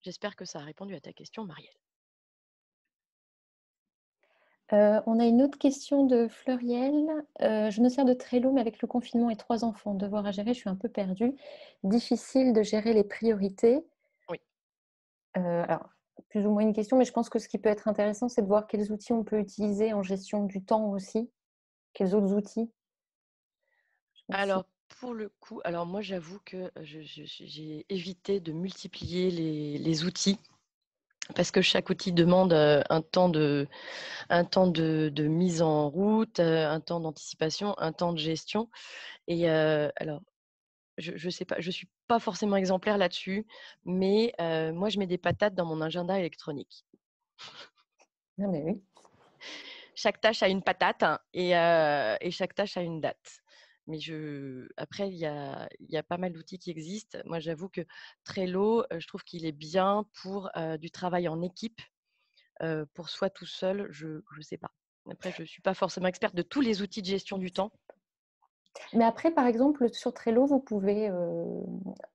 Speaker 2: J'espère que ça a répondu à ta question, Marielle.
Speaker 1: On a une autre question de Fleuriel. Je me sers de Trello, mais avec le confinement et 3 enfants, devoirs à gérer, je suis un peu perdue. Difficile de gérer les priorités.
Speaker 2: Oui.
Speaker 1: Alors, plus ou moins une question, mais je pense que ce qui peut être intéressant, c'est de voir quels outils on peut utiliser en gestion du temps aussi. Quels autres outils?
Speaker 2: Alors, pour le coup, alors moi, j'avoue que j'ai évité de multiplier les outils parce que chaque outil demande un temps de mise en route, un temps d'anticipation, un temps de gestion. Et alors, je sais pas, je suis pas forcément exemplaire là-dessus, mais moi, je mets des patates dans mon agenda électronique.
Speaker 1: Non, mais oui.
Speaker 2: Chaque tâche a une patate et chaque tâche a une date. Mais après, il y a pas mal d'outils qui existent. Moi, j'avoue que Trello, je trouve qu'il est bien pour du travail en équipe. Pour soi tout seul, je ne sais pas. Après, je ne suis pas forcément experte de tous les outils de gestion du temps.
Speaker 1: Mais après, par exemple, sur Trello, vous pouvez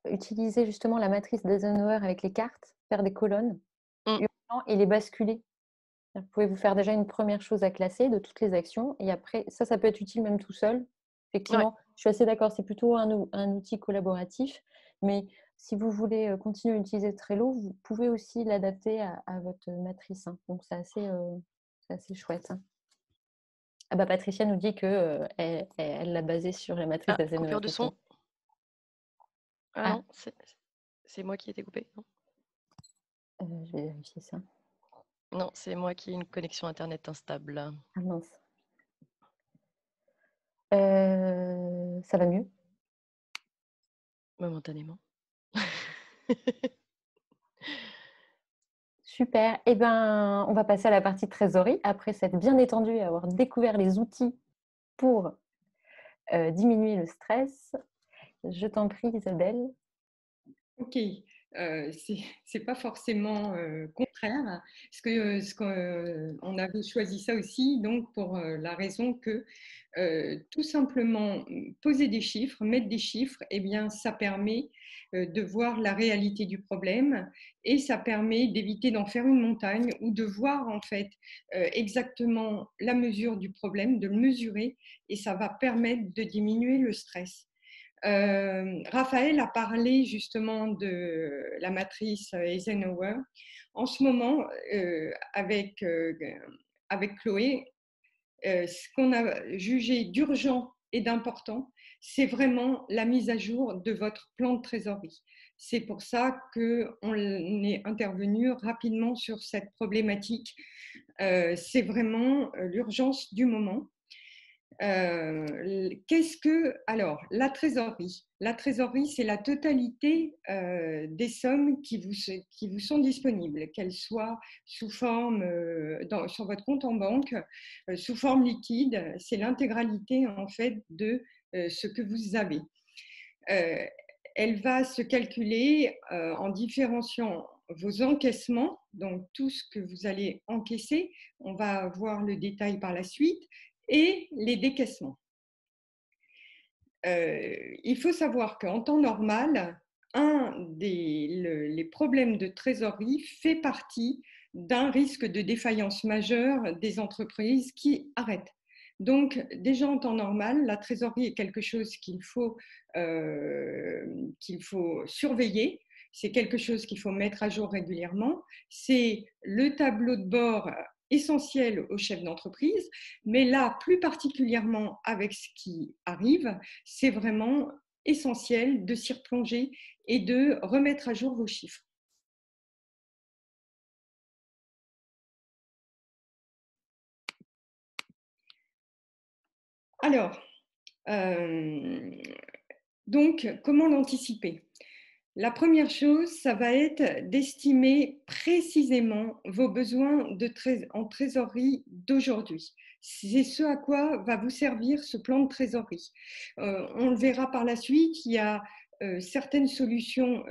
Speaker 1: utiliser justement la matrice d'Eisenhower avec les cartes, faire des colonnes et les basculer. Vous pouvez vous faire déjà une première chose à classer de toutes les actions. Et après, ça peut être utile même tout seul. Effectivement, je suis assez d'accord, c'est plutôt un outil collaboratif. Mais si vous voulez continuer à utiliser Trello, vous pouvez aussi l'adapter à votre matrice. Donc, c'est assez chouette. Ah bah, Patricia nous dit qu'elle elle l'a basé sur la matrice d'Eisenhower.
Speaker 2: Coupure de son. Ah non, c'est moi qui ai été coupée. Non.
Speaker 1: Je vais vérifier ça.
Speaker 2: Non, c'est moi qui ai une connexion Internet instable.
Speaker 1: Ah mince. Ça va mieux?
Speaker 2: Momentanément.
Speaker 1: Super. Eh ben, on va passer à la partie trésorerie. Après s'être bien étendu et avoir découvert les outils pour diminuer le stress. Je t'en prie, Isabelle.
Speaker 3: Ok, c'est pas forcément contraire, parce qu'on avait choisi ça aussi, donc pour la raison que tout simplement poser des chiffres, mettre des chiffres, eh bien, ça permet de voir la réalité du problème et ça permet d'éviter d'en faire une montagne ou de voir en fait exactement la mesure du problème, de le mesurer et ça va permettre de diminuer le stress. Raphaël a parlé justement de la matrice Eisenhower. En ce moment, avec Chloé, ce qu'on a jugé d'urgent et d'important, c'est vraiment la mise à jour de votre plan de trésorerie. C'est pour ça qu'on est intervenu rapidement sur cette problématique. C'est vraiment l'urgence du moment. Alors, la trésorerie. La trésorerie, c'est la totalité des sommes qui vous sont disponibles, qu'elles soient sous forme sur votre compte en banque, sous forme liquide. C'est l'intégralité en fait de ce que vous avez. Elle va se calculer en différenciant vos encaissements, donc tout ce que vous allez encaisser. On va voir le détail par la suite et les décaissements. Il faut savoir qu'en temps normal, les problèmes de trésorerie fait partie d'un risque de défaillance majeure des entreprises qui arrêtent. Donc, déjà en temps normal, la trésorerie est quelque chose qu'il faut surveiller. C'est quelque chose qu'il faut mettre à jour régulièrement. C'est le tableau de bord essentiel aux chefs d'entreprise, mais là, plus particulièrement avec ce qui arrive, c'est vraiment essentiel de s'y replonger et de remettre à jour vos chiffres. Alors, donc, comment l'anticiper? La première chose, ça va être d'estimer précisément vos besoins en trésorerie d'aujourd'hui. C'est ce à quoi va vous servir ce plan de trésorerie. On le verra par la suite, il y a certaines solutions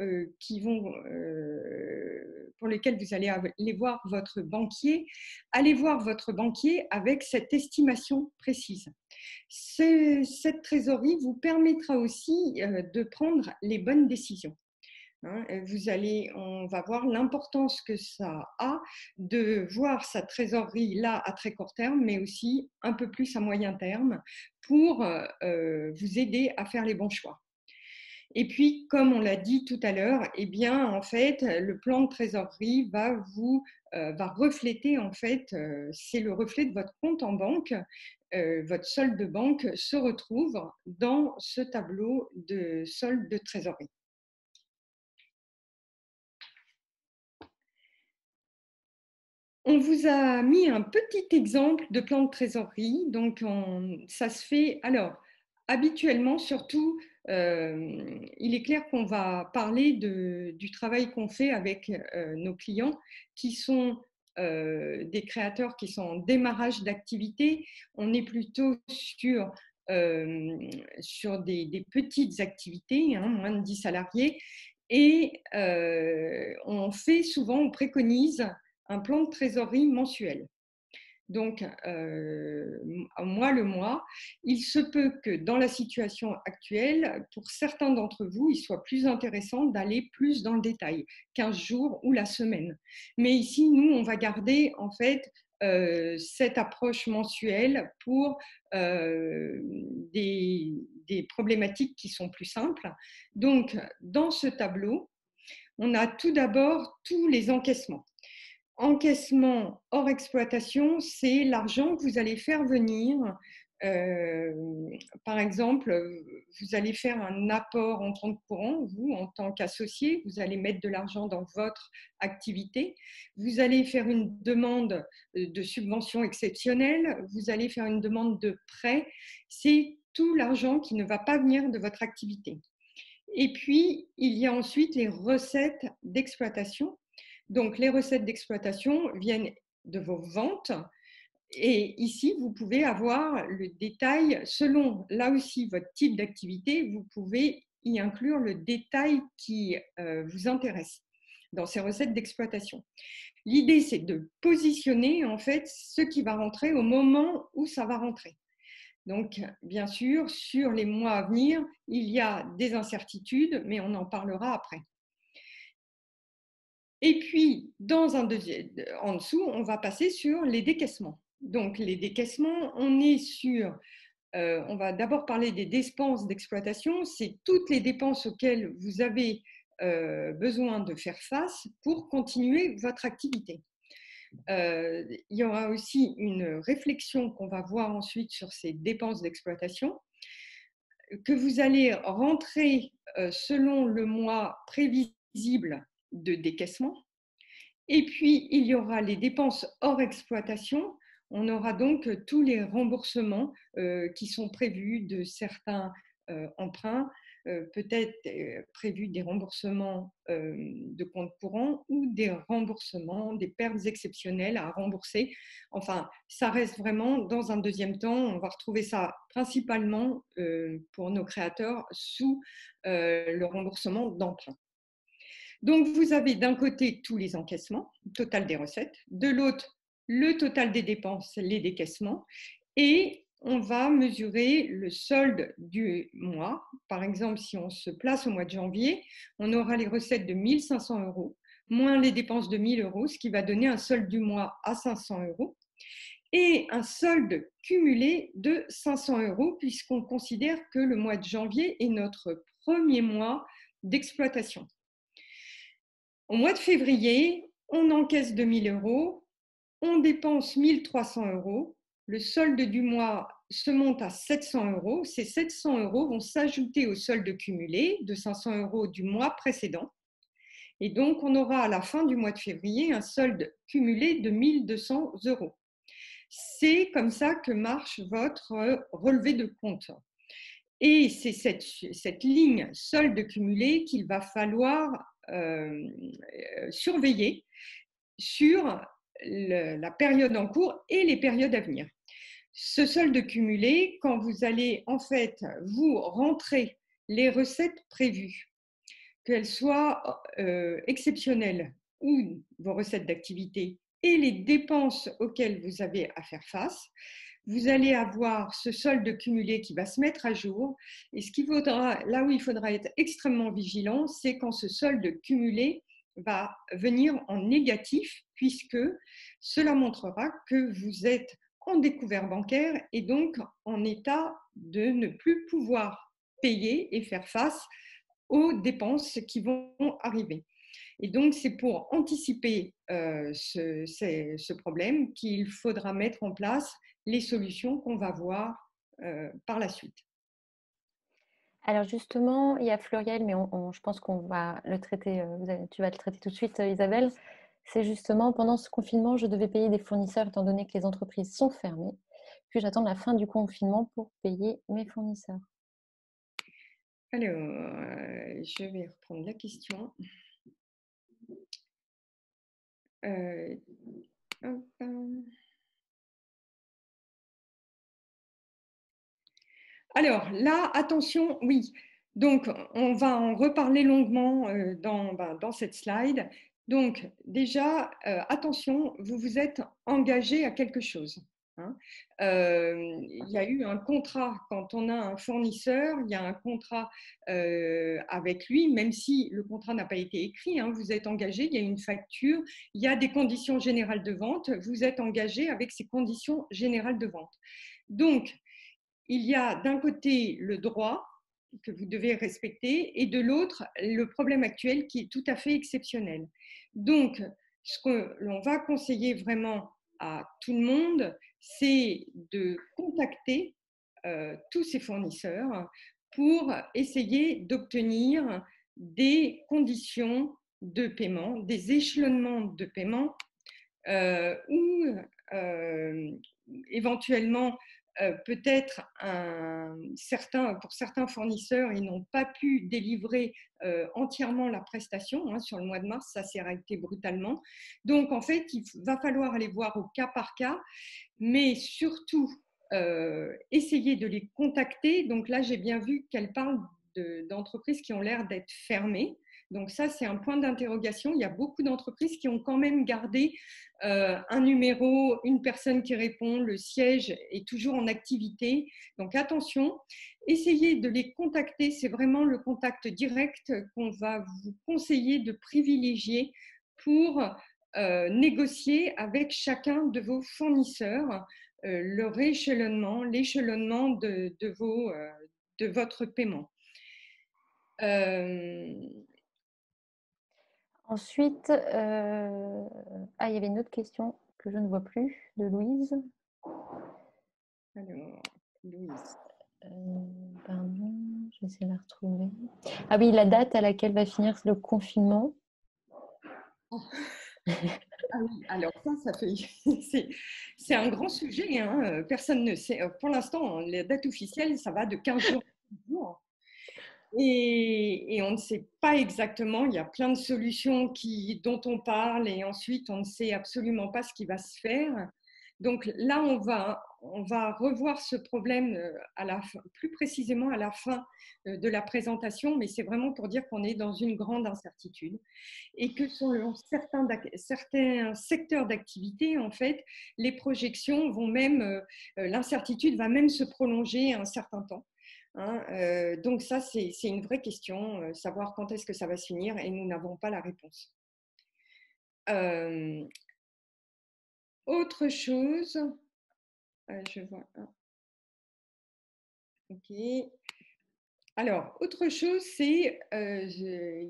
Speaker 3: pour lesquelles vous allez aller voir votre banquier. Allez voir votre banquier avec cette estimation précise. Cette trésorerie vous permettra aussi de prendre les bonnes décisions. On va voir l'importance que ça a de voir sa trésorerie là à très court terme, mais aussi un peu plus à moyen terme pour vous aider à faire les bons choix. Et puis, comme on l'a dit tout à l'heure, eh bien, en fait, le plan de trésorerie va refléter, en fait, c'est le reflet de votre compte en banque. Votre solde de banque se retrouve dans ce tableau de solde de trésorerie. On vous a mis un petit exemple de plan de trésorerie. Donc, ça se fait. Alors, habituellement, surtout, il est clair qu'on va parler du travail qu'on fait avec nos clients qui sont des créateurs qui sont en démarrage d'activité. On est plutôt sur des petites activités, moins de 10 salariés. Et on préconise un plan de trésorerie mensuel. Donc, le mois, il se peut que dans la situation actuelle, pour certains d'entre vous, il soit plus intéressant d'aller plus dans le détail, 15 jours ou la semaine. Mais ici, nous, on va garder en fait cette approche mensuelle pour des problématiques qui sont plus simples. Donc, dans ce tableau, on a tout d'abord tous les encaissements. Encaissement hors exploitation, c'est l'argent que vous allez faire venir Par exemple, vous allez faire un apport en compte courant, vous, en tant qu'associé, vous allez mettre de l'argent dans votre activité, vous allez faire une demande de subvention exceptionnelle, vous allez faire une demande de prêt, c'est tout l'argent qui ne va pas venir de votre activité. Et puis, il y a ensuite les recettes d'exploitation. Donc, les recettes d'exploitation viennent de vos ventes. Et ici, vous pouvez avoir le détail, selon là aussi votre type d'activité, vous pouvez y inclure le détail qui vous intéresse dans ces recettes d'exploitation. L'idée, c'est de positionner en fait ce qui va rentrer au moment où ça va rentrer. Donc, bien sûr, sur les mois à venir, il y a des incertitudes, mais on en parlera après. Et puis, en dessous, on va passer sur les décaissements. Donc, les décaissements, on va d'abord parler des dépenses d'exploitation. C'est toutes les dépenses auxquelles vous avez besoin de faire face pour continuer votre activité. Il y aura aussi une réflexion qu'on va voir ensuite sur ces dépenses d'exploitation que vous allez rentrer selon le mois prévisible de décaissement. Et puis, il y aura les dépenses hors exploitation. On aura donc tous les remboursements qui sont prévus de certains emprunts, peut-être prévus des remboursements de compte courant ou des remboursements, des pertes exceptionnelles à rembourser. Enfin, ça reste vraiment dans un deuxième temps. On va retrouver ça principalement pour nos créateurs sous le remboursement d'emprunts. Donc, vous avez d'un côté tous les encaissements, le total des recettes, de l'autre, le total des dépenses, les décaissements, et on va mesurer le solde du mois. Par exemple, si on se place au mois de janvier, on aura les recettes de 1 500 € moins les dépenses de 1 000 €, ce qui va donner un solde du mois à 500 € et un solde cumulé de 500 € puisqu'on considère que le mois de janvier est notre premier mois d'exploitation. Au mois de février, on encaisse 2 000 €, on dépense 1 300 €, le solde du mois se monte à 700 €. Ces 700 € vont s'ajouter au solde cumulé de 500 € du mois précédent. Et donc, on aura à la fin du mois de février un solde cumulé de 1 200 €. C'est comme ça que marche votre relevé de compte. Et c'est cette ligne solde cumulé qu'il va falloir surveiller sur la période en cours et les périodes à venir. Ce solde cumulé, quand vous allez en fait vous rentrer les recettes prévues, qu'elles soient exceptionnelles ou vos recettes d'activité et les dépenses auxquelles vous avez à faire face, vous allez avoir ce solde cumulé qui va se mettre à jour. Et là où il faudra être extrêmement vigilant, c'est quand ce solde cumulé va venir en négatif, puisque cela montrera que vous êtes en découvert bancaire et donc en état de ne plus pouvoir payer et faire face aux dépenses qui vont arriver. Et donc, c'est pour anticiper ce problème qu'il faudra mettre en place les solutions qu'on va voir par la suite.
Speaker 1: Alors justement, il y a Fluriel, mais je pense qu'on va le traiter, tu vas le traiter tout de suite, Isabelle. C'est justement, pendant ce confinement, je devais payer des fournisseurs étant donné que les entreprises sont fermées. Puis j'attends la fin du confinement pour payer mes fournisseurs.
Speaker 3: Alors, je vais reprendre la question. Alors là, attention, oui. Donc, on va en reparler longuement dans cette slide. Donc, déjà, attention, vous vous êtes engagé à quelque chose. Il y a eu un contrat quand on a un fournisseur, il y a un contrat avec lui, même si le contrat n'a pas été écrit, vous êtes engagé, il y a une facture, il y a des conditions générales de vente, vous êtes engagé avec ces conditions générales de vente. Donc, il y a d'un côté le droit que vous devez respecter et de l'autre le problème actuel qui est tout à fait exceptionnel. Donc, ce que l'on va conseiller vraiment à tout le monde, c'est de contacter tous ces fournisseurs pour essayer d'obtenir des conditions de paiement, des échelonnements de paiement ou éventuellement peut-être pour certains fournisseurs, ils n'ont pas pu délivrer entièrement la prestation sur le mois de mars, ça s'est arrêté brutalement. Donc en fait, il va falloir aller voir au cas par cas, mais surtout essayer de les contacter. Donc là, j'ai bien vu qu'elle parle d'entreprises qui ont l'air d'être fermées. Donc ça, c'est un point d'interrogation. Il y a beaucoup d'entreprises qui ont quand même gardé un numéro, une personne qui répond, le siège est toujours en activité. Donc attention, essayez de les contacter. C'est vraiment le contact direct qu'on va vous conseiller de privilégier pour négocier avec chacun de vos fournisseurs leur échelonnement, l'échelonnement de votre paiement.
Speaker 1: Ensuite, il y avait une autre question que je ne vois plus, de Louise.
Speaker 3: Alors, Louise.
Speaker 1: Pardon, j'essaie de la retrouver. Ah oui, la date à laquelle va finir le confinement.
Speaker 3: Oh. Ah oui, alors ça fait, c'est un grand sujet. Hein. Personne ne sait. Pour l'instant, la date officielle, ça va de 15 jours à 10 jours. Et on ne sait pas exactement. Il y a plein de solutions dont on parle et ensuite, on ne sait absolument pas ce qui va se faire. Donc là, on va revoir ce problème plus précisément à la fin de la présentation, mais c'est vraiment pour dire qu'on est dans une grande incertitude et que selon certains secteurs d'activité, en fait, les projections vont même, l'incertitude va même se prolonger un certain temps. Donc ça, c'est une vraie question, savoir quand est-ce que ça va se finir et nous n'avons pas la réponse. Autre chose, je vois. Ok. Alors, autre chose, c'est il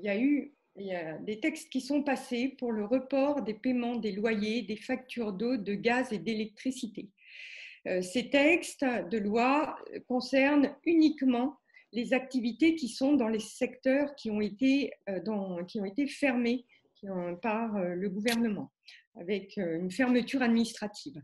Speaker 3: y a des textes qui sont passés pour le report des paiements des loyers, des factures d'eau, de gaz et d'électricité. Ces textes de loi concernent uniquement les activités qui sont dans les secteurs qui ont été fermés par le gouvernement, avec une fermeture administrative.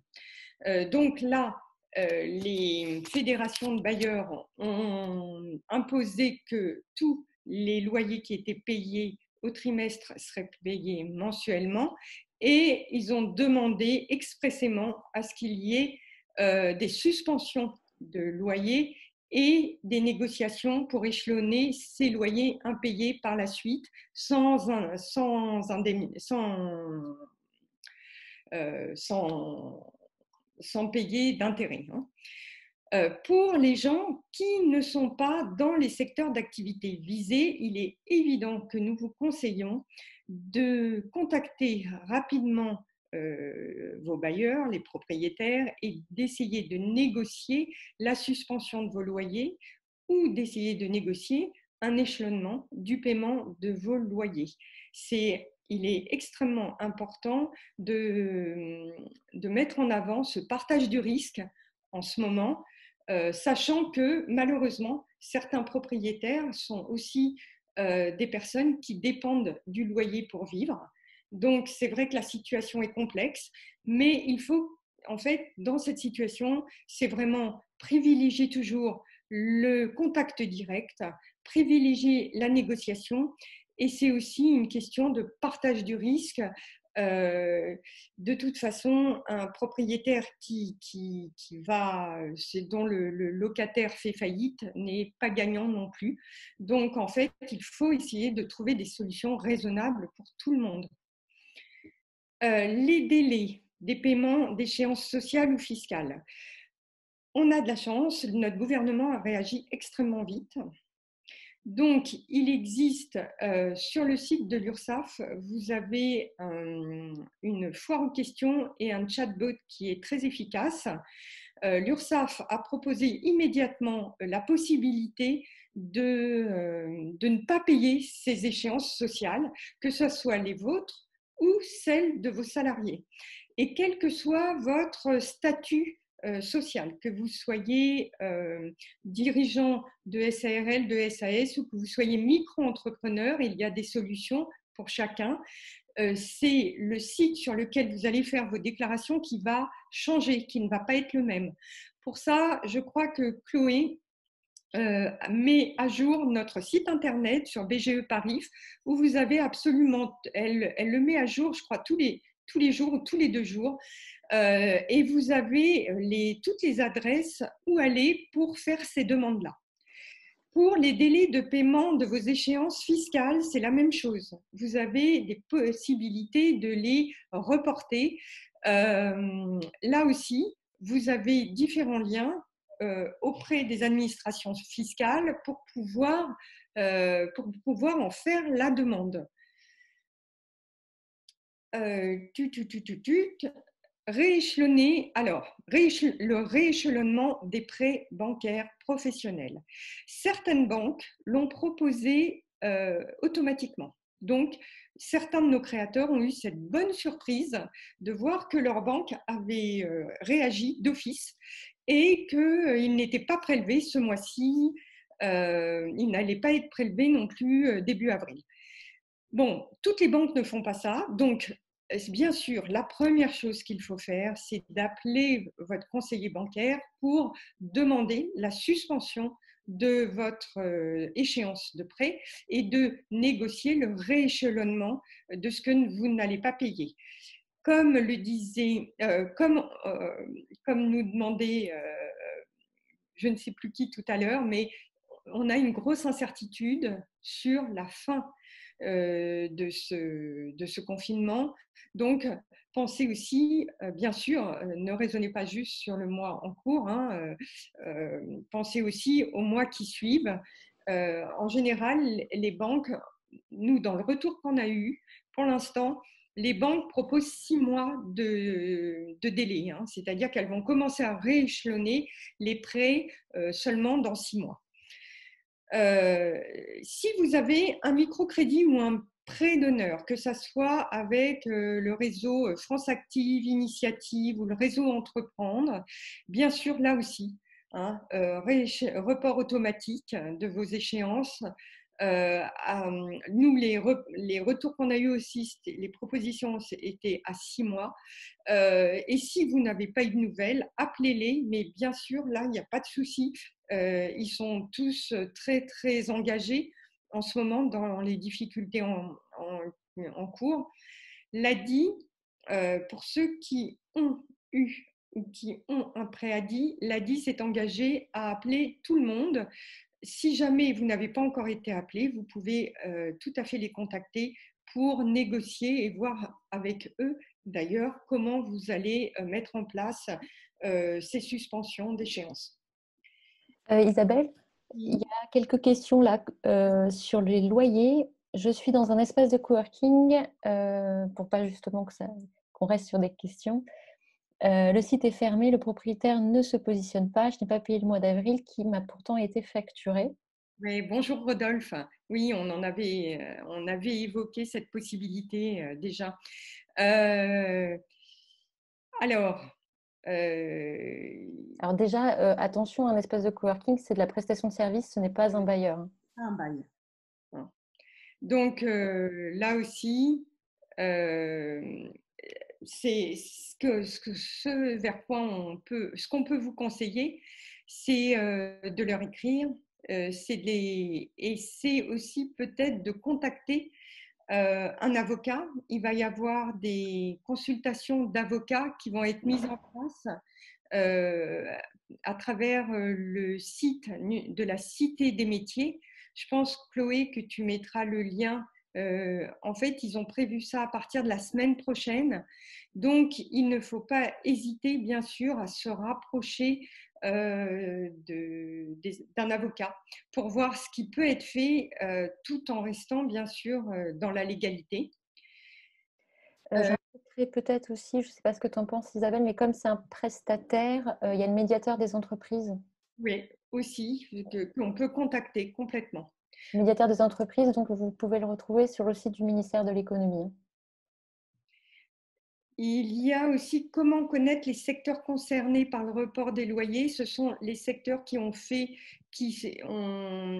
Speaker 3: Donc là, les fédérations de bailleurs ont imposé que tous les loyers qui étaient payés au trimestre seraient payés mensuellement et ils ont demandé expressément à ce qu'il y ait des suspensions de loyers et des négociations pour échelonner ces loyers impayés par la suite sans payer d'intérêt. Pour les gens qui ne sont pas dans les secteurs d'activité visés, il est évident que nous vous conseillons de contacter rapidement vos bailleurs, les propriétaires, et d'essayer de négocier la suspension de vos loyers ou d'essayer de négocier un échelonnement du paiement de vos loyers. Il est extrêmement important de mettre en avant ce partage du risque en ce moment, sachant que malheureusement, certains propriétaires sont aussi des personnes qui dépendent du loyer pour vivre. Donc, c'est vrai que la situation est complexe, mais il faut, en fait, dans cette situation, c'est vraiment privilégier toujours le contact direct, privilégier la négociation, et c'est aussi une question de partage du risque. De toute façon, un propriétaire dont le locataire fait faillite n'est pas gagnant non plus. Donc, en fait, il faut essayer de trouver des solutions raisonnables pour tout le monde. Les délais des paiements d'échéances sociales ou fiscales. On a de la chance, notre gouvernement a réagi extrêmement vite. Donc, il existe sur le site de l'URSSAF, vous avez une foire aux questions et un chatbot qui est très efficace. L'URSSAF a proposé immédiatement la possibilité de ne pas payer ces échéances sociales, que ce soit les vôtres ou celles de vos salariés. Et quel que soit votre statut social, que vous soyez dirigeant de SARL, de SAS ou que vous soyez micro-entrepreneur, il y a des solutions pour chacun. C'est le site sur lequel vous allez faire vos déclarations qui va changer, qui ne va pas être le même. Pour ça, je crois que Chloé met à jour notre site internet sur BGE Paris, où vous avez absolument, elle le met à jour, je crois, tous les jours ou tous les 2 jours, et vous avez toutes les adresses où aller pour faire ces demandes-là. Pour les délais de paiement de vos échéances fiscales, c'est la même chose. Vous avez des possibilités de les reporter. Là aussi, vous avez différents liens auprès des administrations fiscales pour pouvoir en faire la demande. Rééchelonner, alors, le rééchelonnement des prêts bancaires professionnels. Certaines banques l'ont proposé automatiquement. Donc, certains de nos créateurs ont eu cette bonne surprise de voir que leur banque avait réagi d'office et qu'il n'était pas prélevé ce mois-ci, il n'allait pas être prélevé non plus début avril. Bon, toutes les banques ne font pas ça, donc bien sûr, la première chose qu'il faut faire, c'est d'appeler votre conseiller bancaire pour demander la suspension de votre échéance de prêt et de négocier le rééchelonnement de ce que vous n'allez pas payer. Comme le disait, comme nous demandait je ne sais plus qui tout à l'heure, mais on a une grosse incertitude sur la fin de ce confinement. Donc, pensez aussi, bien sûr, ne raisonnez pas juste sur le mois en cours, hein, pensez aussi aux mois qui suivent. En général, les banques, nous, dans le retour qu'on a eu, pour l'instant, les banques proposent 6 mois de délai, hein, c'est-à-dire qu'elles vont commencer à rééchelonner les prêts seulement dans 6 mois. Si vous avez un microcrédit ou un prêt d'honneur, que ce soit avec le réseau France Active, Initiative ou le réseau Entreprendre, bien sûr, là aussi, hein, report automatique de vos échéances. Nous, les retours qu'on a eu aussi, les propositions étaient à 6 mois. Et si vous n'avez pas eu de nouvelles, appelez-les, mais bien sûr, là, il n'y a pas de souci. Ils sont tous très, très engagés en ce moment dans les difficultés en cours. L'ADI, pour ceux qui ont eu ou qui ont un préavis, l'ADI s'est engagé à appeler tout le monde. Si jamais vous n'avez pas encore été appelé, vous pouvez tout à fait les contacter pour négocier et voir avec eux, d'ailleurs, comment vous allez mettre en place ces suspensions d'échéance.
Speaker 1: Isabelle, il y a quelques questions là sur les loyers. Je suis dans un espace de coworking, pour pas justement qu'on reste sur des questions. Le site est fermé, le propriétaire ne se positionne pas. Je n'ai pas payé le mois d'avril qui m'a pourtant été facturé.
Speaker 3: Oui, bonjour Rodolphe. Oui, on avait évoqué cette possibilité déjà. Alors
Speaker 1: déjà, attention, un espace de coworking, c'est de la prestation de service, ce n'est pas un bailleur.
Speaker 3: Un bail. Donc là aussi, c'est ce vers quoi ce qu'on peut vous conseiller, c'est de leur écrire, et c'est aussi peut-être de contacter un avocat. Il va y avoir des consultations d'avocats qui vont être mises en place à travers le site de la Cité des métiers. Je pense, Chloé, que tu mettras le lien. En fait, ils ont prévu ça à partir de la semaine prochaine. Donc, il ne faut pas hésiter, bien sûr, à se rapprocher d'un avocat pour voir ce qui peut être fait tout en restant, bien sûr, dans la légalité.
Speaker 1: J'ajouterais peut-être aussi, je ne sais pas ce que tu en penses, Isabelle, mais comme c'est un prestataire, il y a le médiateur des entreprises.
Speaker 3: Oui, aussi, qu'on peut contacter complètement.
Speaker 1: Médiateur des entreprises, donc vous pouvez le retrouver sur le site du ministère de l'économie.
Speaker 3: Il y a aussi comment connaître les secteurs concernés par le report des loyers. Ce sont les secteurs qui ont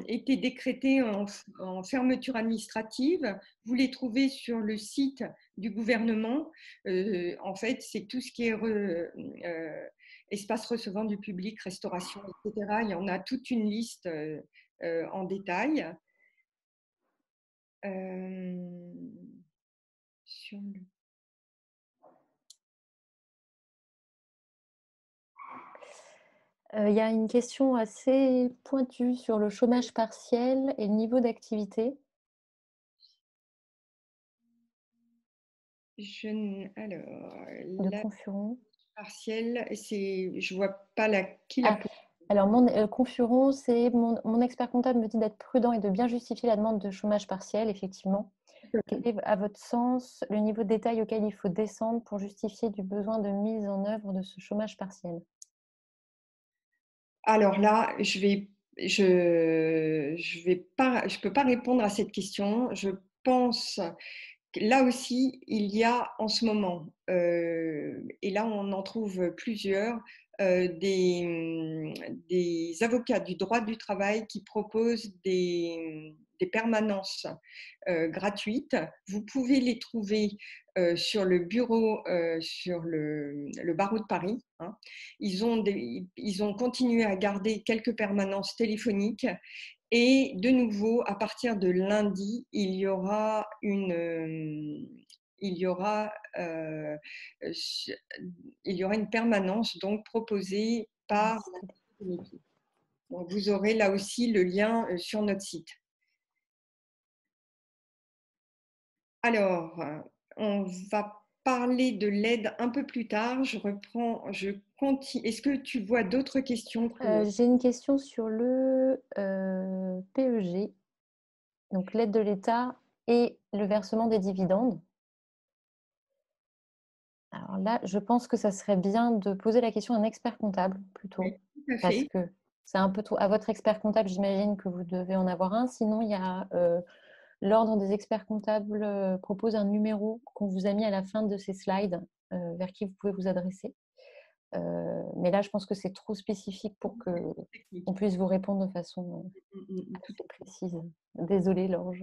Speaker 3: été décrétés en fermeture administrative. Vous les trouvez sur le site du gouvernement. En fait, c'est tout ce qui est espace recevant du public, restauration, etc. Il y en a toute une liste en détail. Sur le
Speaker 1: Il y a une question assez pointue sur le chômage partiel et le niveau d'activité.
Speaker 3: Alors,
Speaker 1: de
Speaker 3: la
Speaker 1: Confuron.
Speaker 3: partielle, je vois pas qui l'a posé.
Speaker 1: Alors, Confuron, c'est mon expert comptable me dit d'être prudent et de bien justifier la demande de chômage partiel, effectivement. Quel est, à votre sens, le niveau de détail auquel il faut descendre pour justifier du besoin de mise en œuvre de ce chômage partiel?
Speaker 3: Alors là, je peux pas répondre à cette question. Je pense que là aussi, il y a en ce moment, et là on en trouve plusieurs, des avocats du droit du travail qui proposent des permanences gratuites. Vous pouvez les trouver sur le bureau, sur le barreau de Paris. Hein. Ils ont continué à garder quelques permanences téléphoniques. Et de nouveau, à partir de lundi, il y aura une permanence donc proposée par la métier. Donc vous aurez là aussi le lien sur notre site. Alors, on va parler de l'aide un peu plus tard. Je continue. Est-ce que tu vois d'autres questions?
Speaker 1: J'ai une question sur le PEG, donc l'aide de l'État et le versement des dividendes. Alors là, je pense que ça serait bien de poser la question à un expert comptable plutôt,
Speaker 3: Oui, tout à
Speaker 1: parce
Speaker 3: fait.
Speaker 1: que c'est un peu trop. À votre expert comptable, j'imagine que vous devez en avoir un. Sinon, il y a l'ordre des experts comptables propose un numéro qu'on vous a mis à la fin de ces slides vers qui vous pouvez vous adresser. Mais là, je pense que c'est trop spécifique pour qu'on puisse vous répondre de façon assez précise. Désolée, Laure.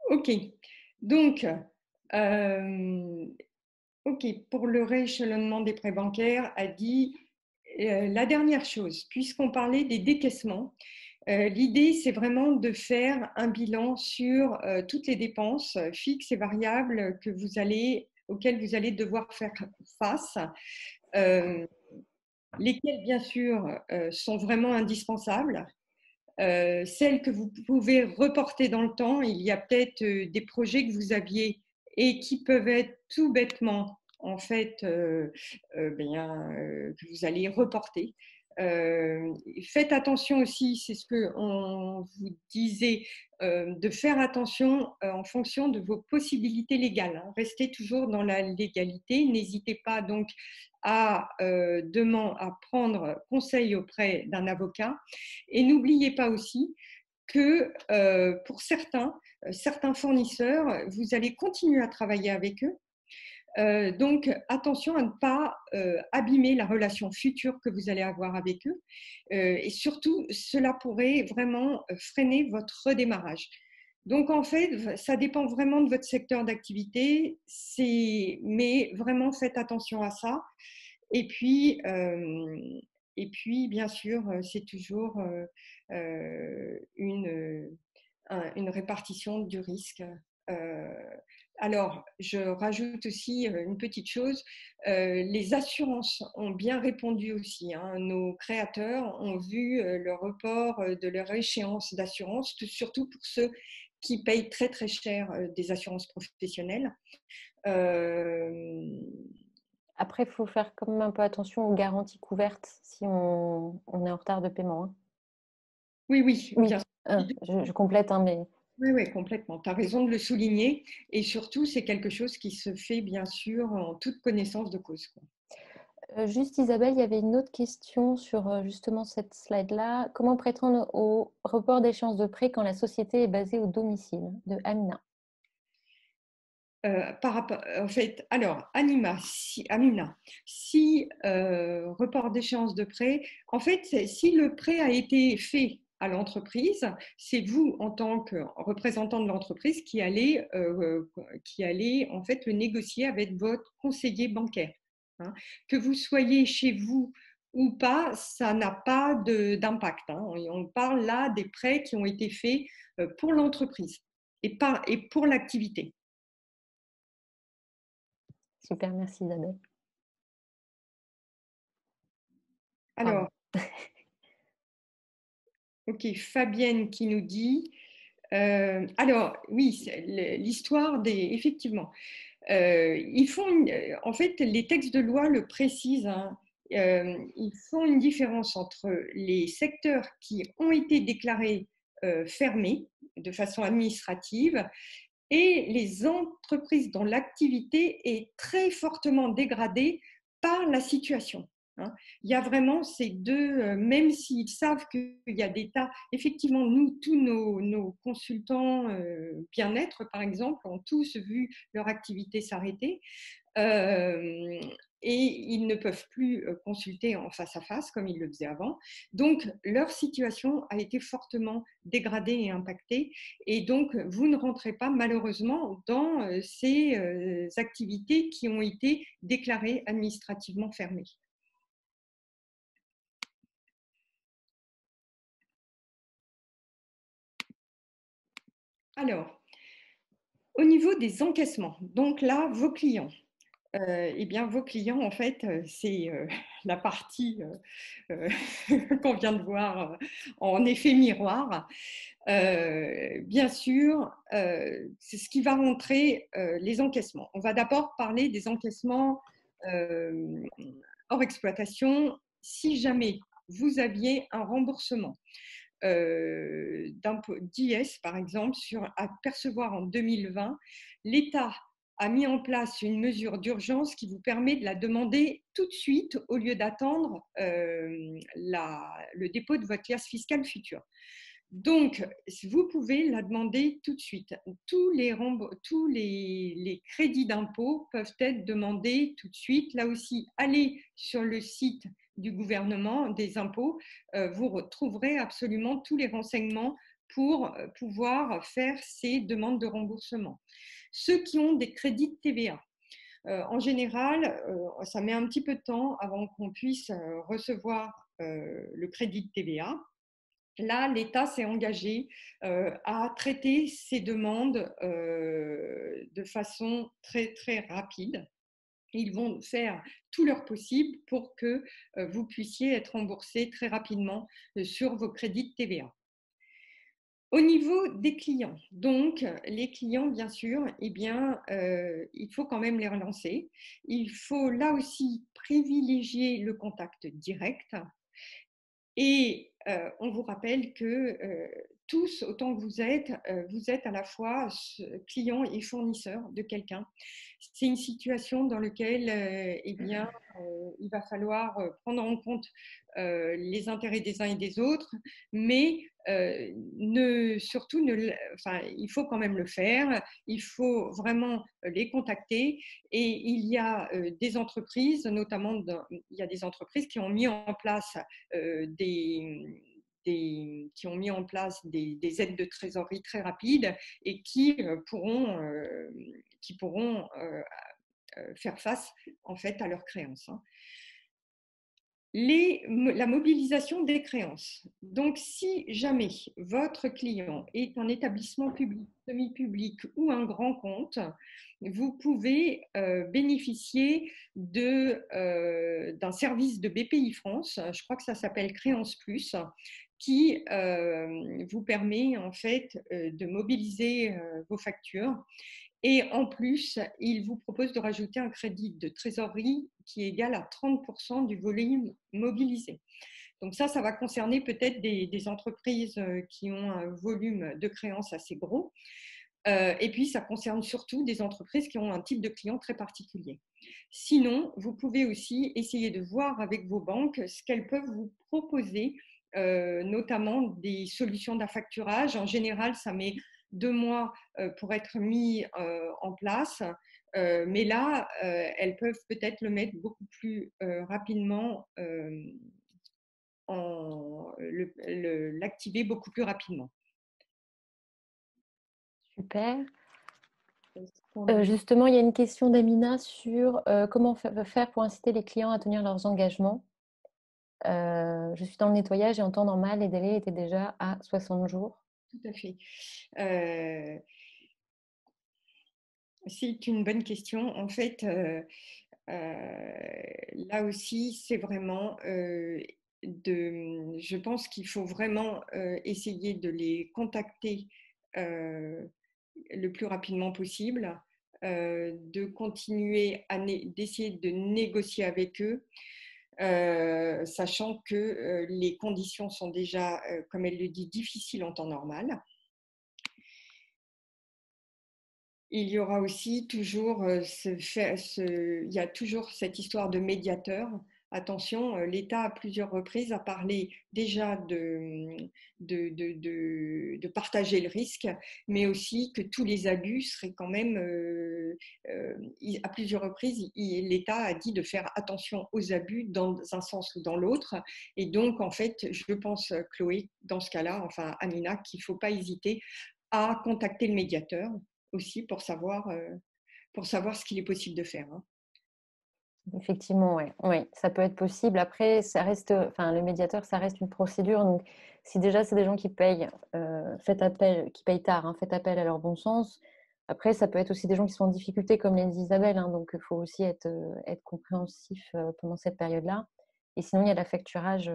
Speaker 3: Ok. Donc, pour le rééchelonnement des prêts bancaires, a dit la dernière chose, puisqu'on parlait des décaissements, l'idée, c'est vraiment de faire un bilan sur toutes les dépenses fixes et variables auxquelles vous allez devoir faire face, lesquelles, bien sûr, sont vraiment indispensables. Celles que vous pouvez reporter dans le temps, il y a peut-être des projets que vous aviez et qui peuvent être tout bêtement, en fait, que vous allez reporter. Faites attention aussi, c'est ce qu'on vous disait, de faire attention en fonction de vos possibilités légales. Hein. Restez toujours dans la légalité. N'hésitez pas donc à prendre conseil auprès d'un avocat. Et n'oubliez pas aussi que pour certains fournisseurs, vous allez continuer à travailler avec eux. Donc, attention à ne pas abîmer la relation future que vous allez avoir avec eux. Et surtout, cela pourrait vraiment freiner votre redémarrage. Donc, en fait, ça dépend vraiment de votre secteur d'activité, mais vraiment faites attention à ça. Et puis, bien sûr, c'est toujours une répartition du risque. Alors, je rajoute aussi une petite chose, les assurances ont bien répondu aussi. Hein. Nos créateurs ont vu le report de leur échéance d'assurance, surtout pour ceux qui payent très très cher des assurances professionnelles.
Speaker 1: Après, il faut faire quand même un peu attention aux garanties couvertes si on est en retard de paiement. Hein.
Speaker 3: Oui,
Speaker 1: Oui,
Speaker 3: bien sûr.
Speaker 1: je complète, hein, mais...
Speaker 3: Oui, complètement. Tu as raison de le souligner. Et surtout, c'est quelque chose qui se fait, bien sûr, en toute connaissance de cause. Quoi.
Speaker 1: Juste Isabelle, il y avait une autre question sur justement cette slide-là. Comment prétendre au report d'échéance de prêt quand la société est basée au domicile? De Amina.
Speaker 3: par rapport, en fait, alors, Amina, si report d'échéance de prêt, en fait, si le prêt a été fait à l'entreprise, c'est vous, en tant que représentant de l'entreprise, qui allez en fait le négocier avec votre conseiller bancaire. Hein. Que vous soyez chez vous ou pas, ça n'a pas d'impact. Hein. On parle là des prêts qui ont été faits pour l'entreprise et pour l'activité.
Speaker 1: Super, merci Isabelle.
Speaker 3: Alors, ok, Fabienne qui nous dit, alors oui, l'histoire effectivement, ils font, en fait, les textes de loi le précisent, hein, ils font une différence entre les secteurs qui ont été déclarés fermés de façon administrative et les entreprises dont l'activité est très fortement dégradée par la situation. Hein. Il y a vraiment ces deux, même s'ils savent qu'il y a des tas, effectivement, nous, tous nos consultants bien-être, par exemple, ont tous vu leur activité s'arrêter. Et ils ne peuvent plus consulter en face à face comme ils le faisaient avant. Donc, leur situation a été fortement dégradée et impactée. Et donc, vous ne rentrez pas malheureusement dans ces activités qui ont été déclarées administrativement fermées. Alors, au niveau des encaissements, donc là, vos clients. Eh bien, vos clients, en fait, c'est la partie qu'on vient de voir en effet miroir. Bien sûr, c'est ce qui va rentrer les encaissements. On va d'abord parler des encaissements hors exploitation. Si jamais vous aviez un remboursement d'IS, par exemple, à percevoir en 2020, l'État a mis en place une mesure d'urgence qui vous permet de la demander tout de suite au lieu d'attendre le dépôt de votre liasse fiscale future. Donc, vous pouvez la demander tout de suite. Tous les crédits d'impôt peuvent être demandés tout de suite. Là aussi, allez sur le site du gouvernement des impôts, vous retrouverez absolument tous les renseignements pour pouvoir faire ces demandes de remboursement. Ceux qui ont des crédits de TVA, en général, ça met un petit peu de temps avant qu'on puisse recevoir le crédit de TVA. Là, l'État s'est engagé à traiter ces demandes de façon très, très rapide. Ils vont faire tout leur possible pour que vous puissiez être remboursé très rapidement sur vos crédits de TVA. Au niveau des clients, donc les clients, bien sûr, eh bien, il faut quand même les relancer. Il faut là aussi privilégier le contact direct. Et on vous rappelle que tous, autant que vous êtes à la fois client et fournisseur de quelqu'un. C'est une situation dans laquelle eh bien, il va falloir prendre en compte les intérêts des uns et des autres, mais il faut quand même le faire. Il faut vraiment les contacter. Et il y a des entreprises, notamment il y a des entreprises qui ont mis en place des aides de trésorerie très rapides et qui pourront faire face en fait à leurs créances. Hein. La mobilisation des créances. Donc, si jamais votre client est un établissement public, semi-public ou un grand compte, vous pouvez bénéficier d'un service de BPI France, je crois que ça s'appelle Créance Plus, qui vous permet en fait de mobiliser vos factures. Et en plus, il vous propose de rajouter un crédit de trésorerie qui est égal à 30% du volume mobilisé. Donc ça va concerner peut-être des entreprises qui ont un volume de créances assez gros. Et puis, ça concerne surtout des entreprises qui ont un type de client très particulier. Sinon, vous pouvez aussi essayer de voir avec vos banques ce qu'elles peuvent vous proposer, notamment des solutions d'affacturage. En général, ça met 2 mois pour être mis en place. Mais là, elles peuvent peut-être le mettre beaucoup plus rapidement, l'activer beaucoup plus rapidement.
Speaker 1: Super. Justement, il y a une question d'Amina sur comment faire pour inciter les clients à tenir leurs engagements. Je suis dans le nettoyage et en temps normal, les délais étaient déjà à 60 jours.
Speaker 3: Tout à fait. C'est une bonne question. En fait, là aussi, c'est vraiment je pense qu'il faut vraiment essayer de les contacter le plus rapidement possible, de continuer d'essayer de négocier avec eux, sachant que les conditions sont déjà, comme elle le dit, difficiles en temps normal. Il y aura aussi toujours il y a toujours cette histoire de médiateur. Attention, l'État à plusieurs reprises a parlé déjà de partager le risque, mais aussi que tous les abus seraient quand même, à plusieurs reprises, l'État a dit de faire attention aux abus dans un sens ou dans l'autre. Et donc, en fait, je pense, Chloé, dans ce cas-là, enfin Amina, qu'il ne faut pas hésiter à contacter le médiateur aussi pour savoir ce qu'il est possible de faire. Hein.
Speaker 1: Effectivement, ouais. Oui, ça peut être possible. Après, ça reste, enfin, le médiateur, ça reste une procédure. Donc, si déjà c'est des gens qui payent, qui payent tard, hein, faites appel à leur bon sens. Après, ça peut être aussi des gens qui sont en difficulté, comme l'a dit Isabelle. Hein, donc, il faut aussi être compréhensif pendant cette période-là. Et sinon, il y a l'affacturage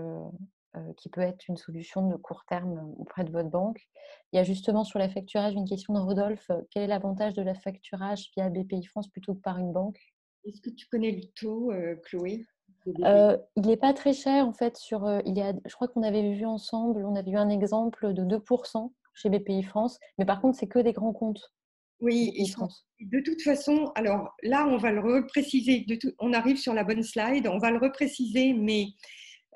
Speaker 1: qui peut être une solution de court terme auprès de votre banque. Il y a justement sur l'affacturage une question de Rodolphe. Quel est l'avantage de l'affacturage via BPI France plutôt que par une banque?
Speaker 3: Est-ce que tu connais le taux, Chloé, de
Speaker 1: il n'est pas très cher en fait. Je crois qu'on avait vu ensemble, on avait eu un exemple de 2% chez BPI France, mais par contre, c'est que des grands comptes.
Speaker 3: Oui,
Speaker 1: BPI France.
Speaker 3: de toute façon, alors là, on va le repréciser, on arrive sur la bonne slide, on va le repréciser, mais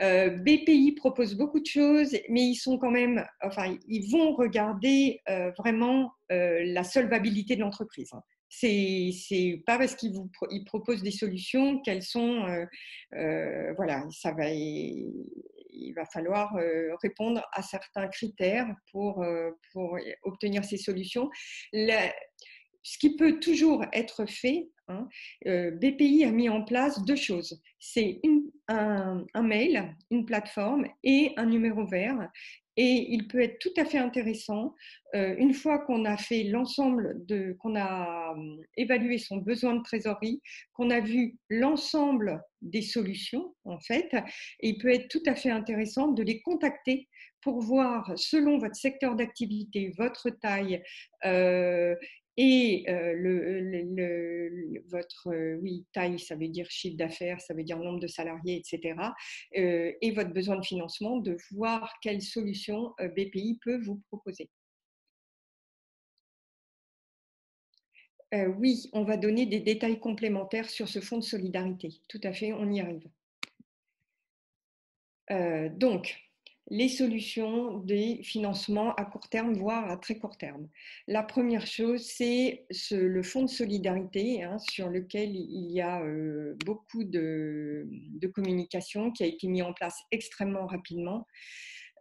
Speaker 3: BPI propose beaucoup de choses, mais ils sont quand même, enfin, ils vont regarder vraiment la solvabilité de l'entreprise. Hein. C'est pas parce qu'ils ils proposent des solutions qu'elles sont, voilà, il va falloir répondre à certains critères pour obtenir ces solutions. Ce qui peut toujours être fait, hein, BPI a mis en place 2 choses. C'est un mail, une plateforme et un numéro vert. Et il peut être tout à fait intéressant, une fois qu'on a fait qu'on a évalué son besoin de trésorerie, qu'on a vu l'ensemble des solutions, en fait, et il peut être tout à fait intéressant de les contacter pour voir, selon votre secteur d'activité, votre taille, et votre taille, ça veut dire chiffre d'affaires, ça veut dire nombre de salariés, etc. Et votre besoin de financement, de voir quelles solutions BPI peut vous proposer. Oui, on va donner des détails complémentaires sur ce fonds de solidarité. Tout à fait, on y arrive. Donc, les solutions des financements à court terme, voire à très court terme. La première chose, c'est le fonds de solidarité, hein, sur lequel il y a beaucoup de communication qui a été mis en place extrêmement rapidement.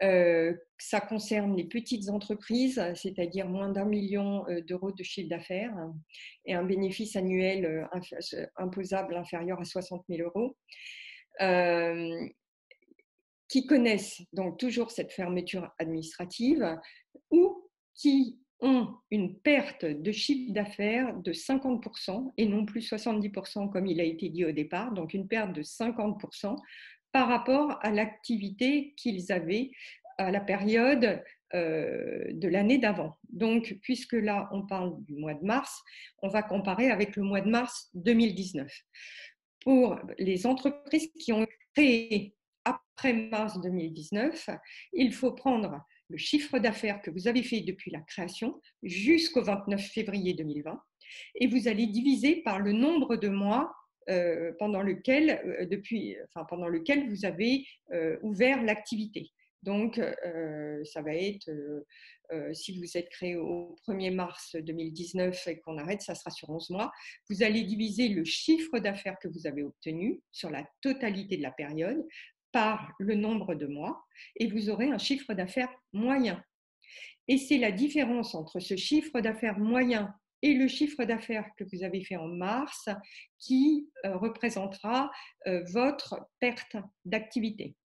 Speaker 3: Ça concerne les petites entreprises, c'est-à-dire moins d'1 million d'euros de chiffre d'affaires et un bénéfice annuel imposable inférieur à 60 000 euros. Qui connaissent donc toujours cette fermeture administrative ou qui ont une perte de chiffre d'affaires de 50% et non plus 70% comme il a été dit au départ, donc une perte de 50% par rapport à l'activité qu'ils avaient à la période de l'année d'avant. Donc, puisque là, on parle du mois de mars, on va comparer avec le mois de mars 2019. Pour les entreprises qui ont créé après mars 2019, il faut prendre le chiffre d'affaires que vous avez fait depuis la création jusqu'au 29 février 2020 et vous allez diviser par le nombre de mois pendant lequel vous avez ouvert l'activité. Donc, ça va être si vous êtes créé au 1er mars 2019 et qu'on arrête, ça sera sur 11 mois. Vous allez diviser le chiffre d'affaires que vous avez obtenu sur la totalité de la période par le nombre de mois et vous aurez un chiffre d'affaires moyen. Et c'est la différence entre ce chiffre d'affaires moyen et le chiffre d'affaires que vous avez fait en mars qui représentera votre perte d'activité.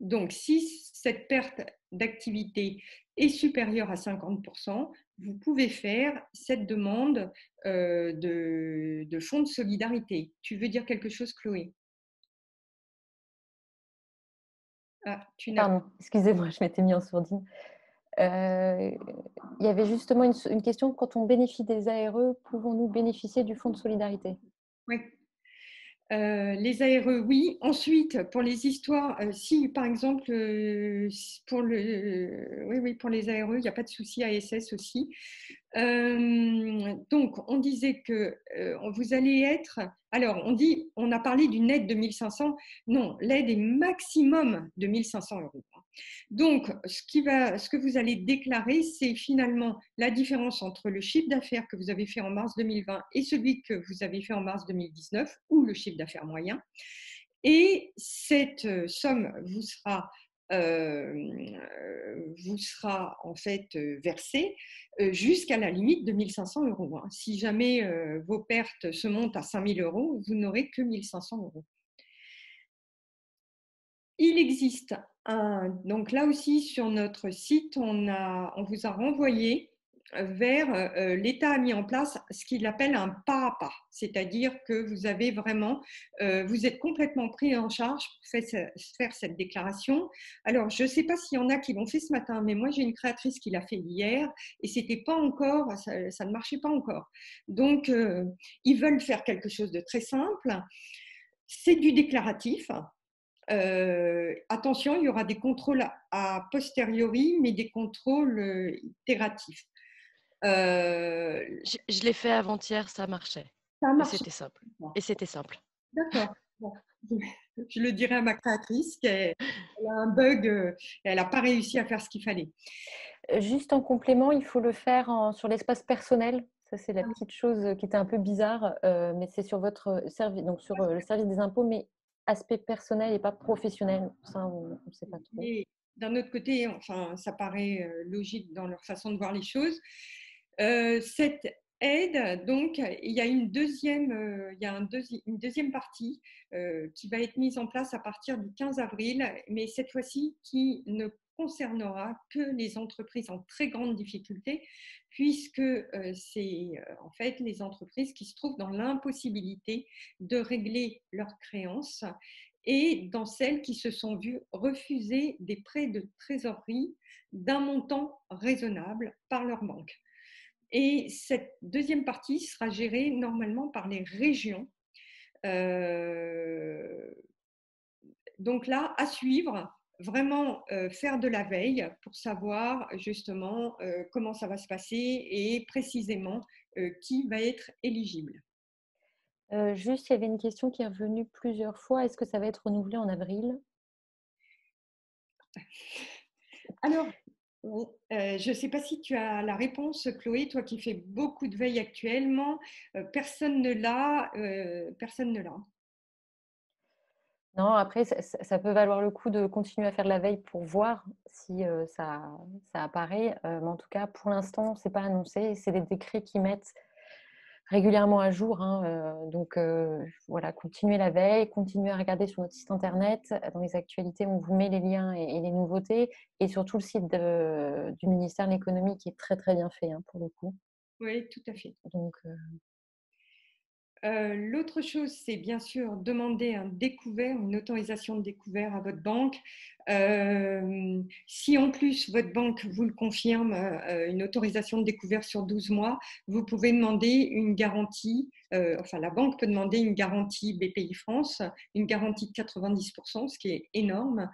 Speaker 3: Donc, si cette perte d'activité est supérieure à 50%, vous pouvez faire cette demande de fonds de solidarité. Tu veux dire quelque chose, Chloé? Ah, tu n'as
Speaker 1: Pardon, excusez-moi, je m'étais mis en sourdine. Il y avait justement une question, quand on bénéficie des ARE, pouvons-nous bénéficier du fonds de solidarité?
Speaker 3: Oui. Les ARE, oui. Ensuite, pour les histoires, si par exemple, pour les ARE, il n'y a pas de souci, ASS aussi. Donc, on disait que vous allez être. Alors, on a parlé d'une aide de 1 500. Non, l'aide est maximum de 1 500 euros. Donc, ce que vous allez déclarer, c'est finalement la différence entre le chiffre d'affaires que vous avez fait en mars 2020 et celui que vous avez fait en mars 2019, ou le chiffre d'affaires moyen. Et cette somme vous sera en fait versée jusqu'à la limite de 1 500 euros. Si jamais vos pertes se montent à 5 000 euros, vous n'aurez que 1 500 euros. Il existe donc là aussi sur notre site, on vous a renvoyé vers l'État a mis en place ce qu'il appelle un pas à pas, c'est-à-dire que vous avez vraiment, vous êtes complètement pris en charge pour faire cette déclaration. Alors, je ne sais pas s'il y en a qui l'ont fait ce matin, mais moi j'ai une créatrice qui l'a fait hier et c'était pas encore, ça ne marchait pas encore. Donc, ils veulent faire quelque chose de très simple. C'est du déclaratif. Attention, il y aura des contrôles a posteriori, mais des contrôles itératifs.
Speaker 2: Je l'ai fait avant-hier, ça marchait.
Speaker 3: Ça
Speaker 2: Et
Speaker 3: marche.
Speaker 2: c'était simple. Et c'était simple.
Speaker 3: D'accord. Bon. Je le dirai à ma créatrice qu'elle a un bug, elle n'a pas réussi à faire ce qu'il fallait.
Speaker 1: Juste en complément, il faut le faire sur l'espace personnel. Ça, c'est la petite chose qui était un peu bizarre, mais c'est sur votre service, donc sur le service des impôts, mais aspect personnel et pas professionnel. Ça, on ne sait pas trop.
Speaker 3: Et d'un autre côté, enfin, ça paraît logique dans leur façon de voir les choses. Cette aide, donc, il y a une deuxième partie qui va être mise en place à partir du 15 avril, mais cette fois-ci qui ne concernera que les entreprises en très grande difficulté, puisque c'est en fait les entreprises qui se trouvent dans l'impossibilité de régler leurs créances et dans celles qui se sont vues refuser des prêts de trésorerie d'un montant raisonnable par leur banque. Et cette deuxième partie sera gérée normalement par les régions. Donc là, à suivre, vraiment faire de la veille pour savoir justement comment ça va se passer et précisément qui va être éligible.
Speaker 1: Juste, il y avait une question qui est revenue plusieurs fois. Est-ce que ça va être renouvelé en avril?
Speaker 3: Alors, je ne sais pas si tu as la réponse, Chloé, toi qui fais beaucoup de veille actuellement. Personne ne l'a.
Speaker 1: Non, après, ça peut valoir le coup de continuer à faire de la veille pour voir si ça apparaît. Mais en tout cas, pour l'instant, ce n'est pas annoncé. C'est des décrets qui mettent régulièrement à jour. Donc, voilà, continuez la veille, continuez à regarder sur notre site internet. Dans les actualités, on vous met les liens et les nouveautés. Et surtout, le site du ministère de l'économie qui est très, très bien fait pour le coup.
Speaker 3: Oui, tout à fait.
Speaker 1: Donc,
Speaker 3: l'autre chose, c'est bien sûr demander un découvert, une autorisation de découvert à votre banque. Si en plus votre banque vous le confirme, une autorisation de découvert sur 12 mois, vous pouvez demander une garantie, la banque peut demander une garantie BPI France, une garantie de 90%, ce qui est énorme.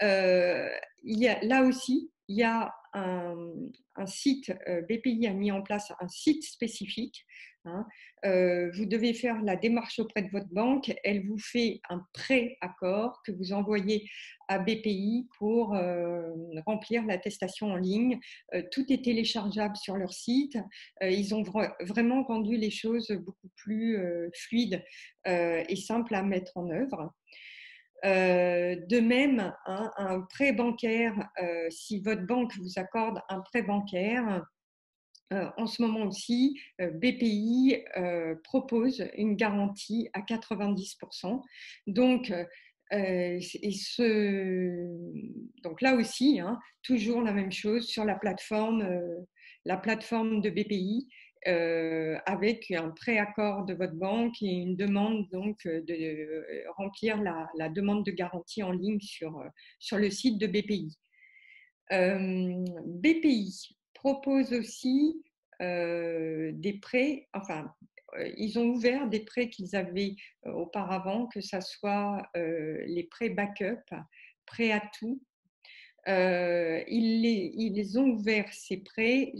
Speaker 3: Là aussi, il y a un site, BPI a mis en place un site spécifique hein. Vous devez faire la démarche auprès de votre banque. Elle vous fait un pré-accord que vous envoyez à BPI pour remplir l'attestation en ligne. Tout est téléchargeable sur leur site. Ils ont vraiment rendu les choses beaucoup plus fluides et simples à mettre en œuvre. De même, hein, un prêt bancaire, si votre banque vous accorde un prêt bancaire, en ce moment aussi, BPI propose une garantie à 90%. Donc, donc là aussi, hein, toujours la même chose sur la plateforme de BPI. Avec un préaccord de votre banque et une demande donc de remplir la demande de garantie en ligne sur le site de BPI. BPI propose aussi des prêts, enfin, ils ont ouvert des prêts qu'ils avaient auparavant, que ce soit les prêts backup, prêts à tout. Ils ont ouvert ces prêts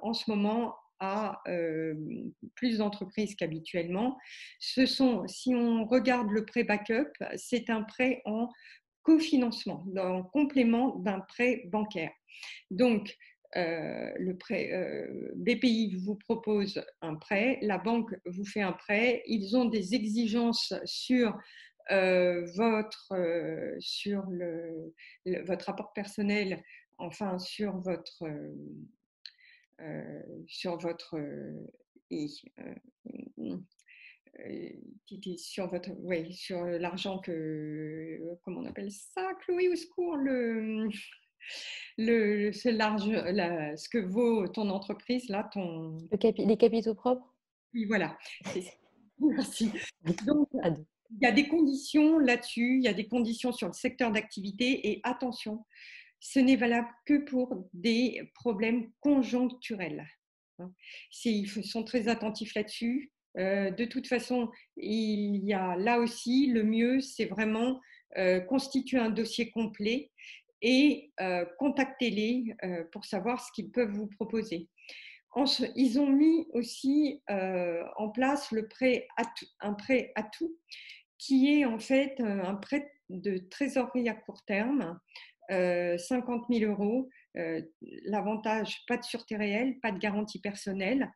Speaker 3: en ce moment à plus d'entreprises qu'habituellement. Si on regarde le prêt backup, c'est un prêt en cofinancement, en complément d'un prêt bancaire. Donc, BPI vous propose un prêt, la banque vous fait un prêt, ils ont des exigences sur votre rapport personnel, enfin sur votre sur l'argent comment on appelle ça, Chloé, au secours, c'est ce que vaut ton entreprise, là,
Speaker 1: Les capitaux propres.
Speaker 3: Oui, voilà. Merci. Donc, il y a des conditions là-dessus, il y a des conditions sur le secteur d'activité et attention, ce n'est valable que pour des problèmes conjoncturels. Ils sont très attentifs là-dessus. De toute façon, il y a là aussi, le mieux, c'est vraiment constituer un dossier complet et contactez-les pour savoir ce qu'ils peuvent vous proposer. Ils ont mis aussi en place un prêt à tout, qui est en fait un prêt de trésorerie à court terme, 50 000 euros. L'avantage, pas de sûreté réelle, pas de garantie personnelle.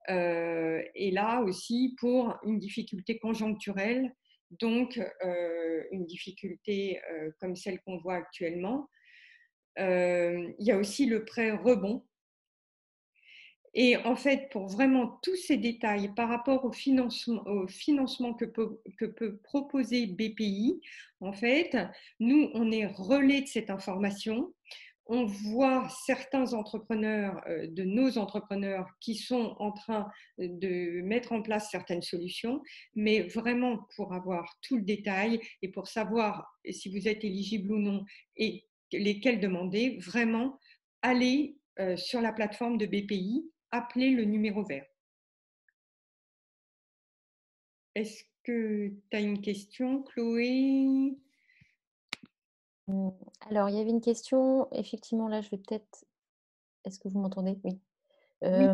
Speaker 3: Et là aussi, pour une difficulté conjoncturelle, donc une difficulté comme celle qu'on voit actuellement. Il y a aussi le prêt rebond. Et en fait, pour vraiment tous ces détails par rapport au financement que peut proposer BPI, en fait, nous, on est relais de cette information. On voit certains entrepreneurs, de nos entrepreneurs, qui sont en train de mettre en place certaines solutions, mais vraiment pour avoir tout le détail et pour savoir si vous êtes éligible ou non et lesquels demander, vraiment, allez sur la plateforme de BPI, appelez le numéro vert. Est-ce que tu as une question, Chloé?
Speaker 1: Alors, il y avait une question, effectivement, là, je vais peut-être… Est-ce que vous m'entendez? Oui.
Speaker 3: Oui.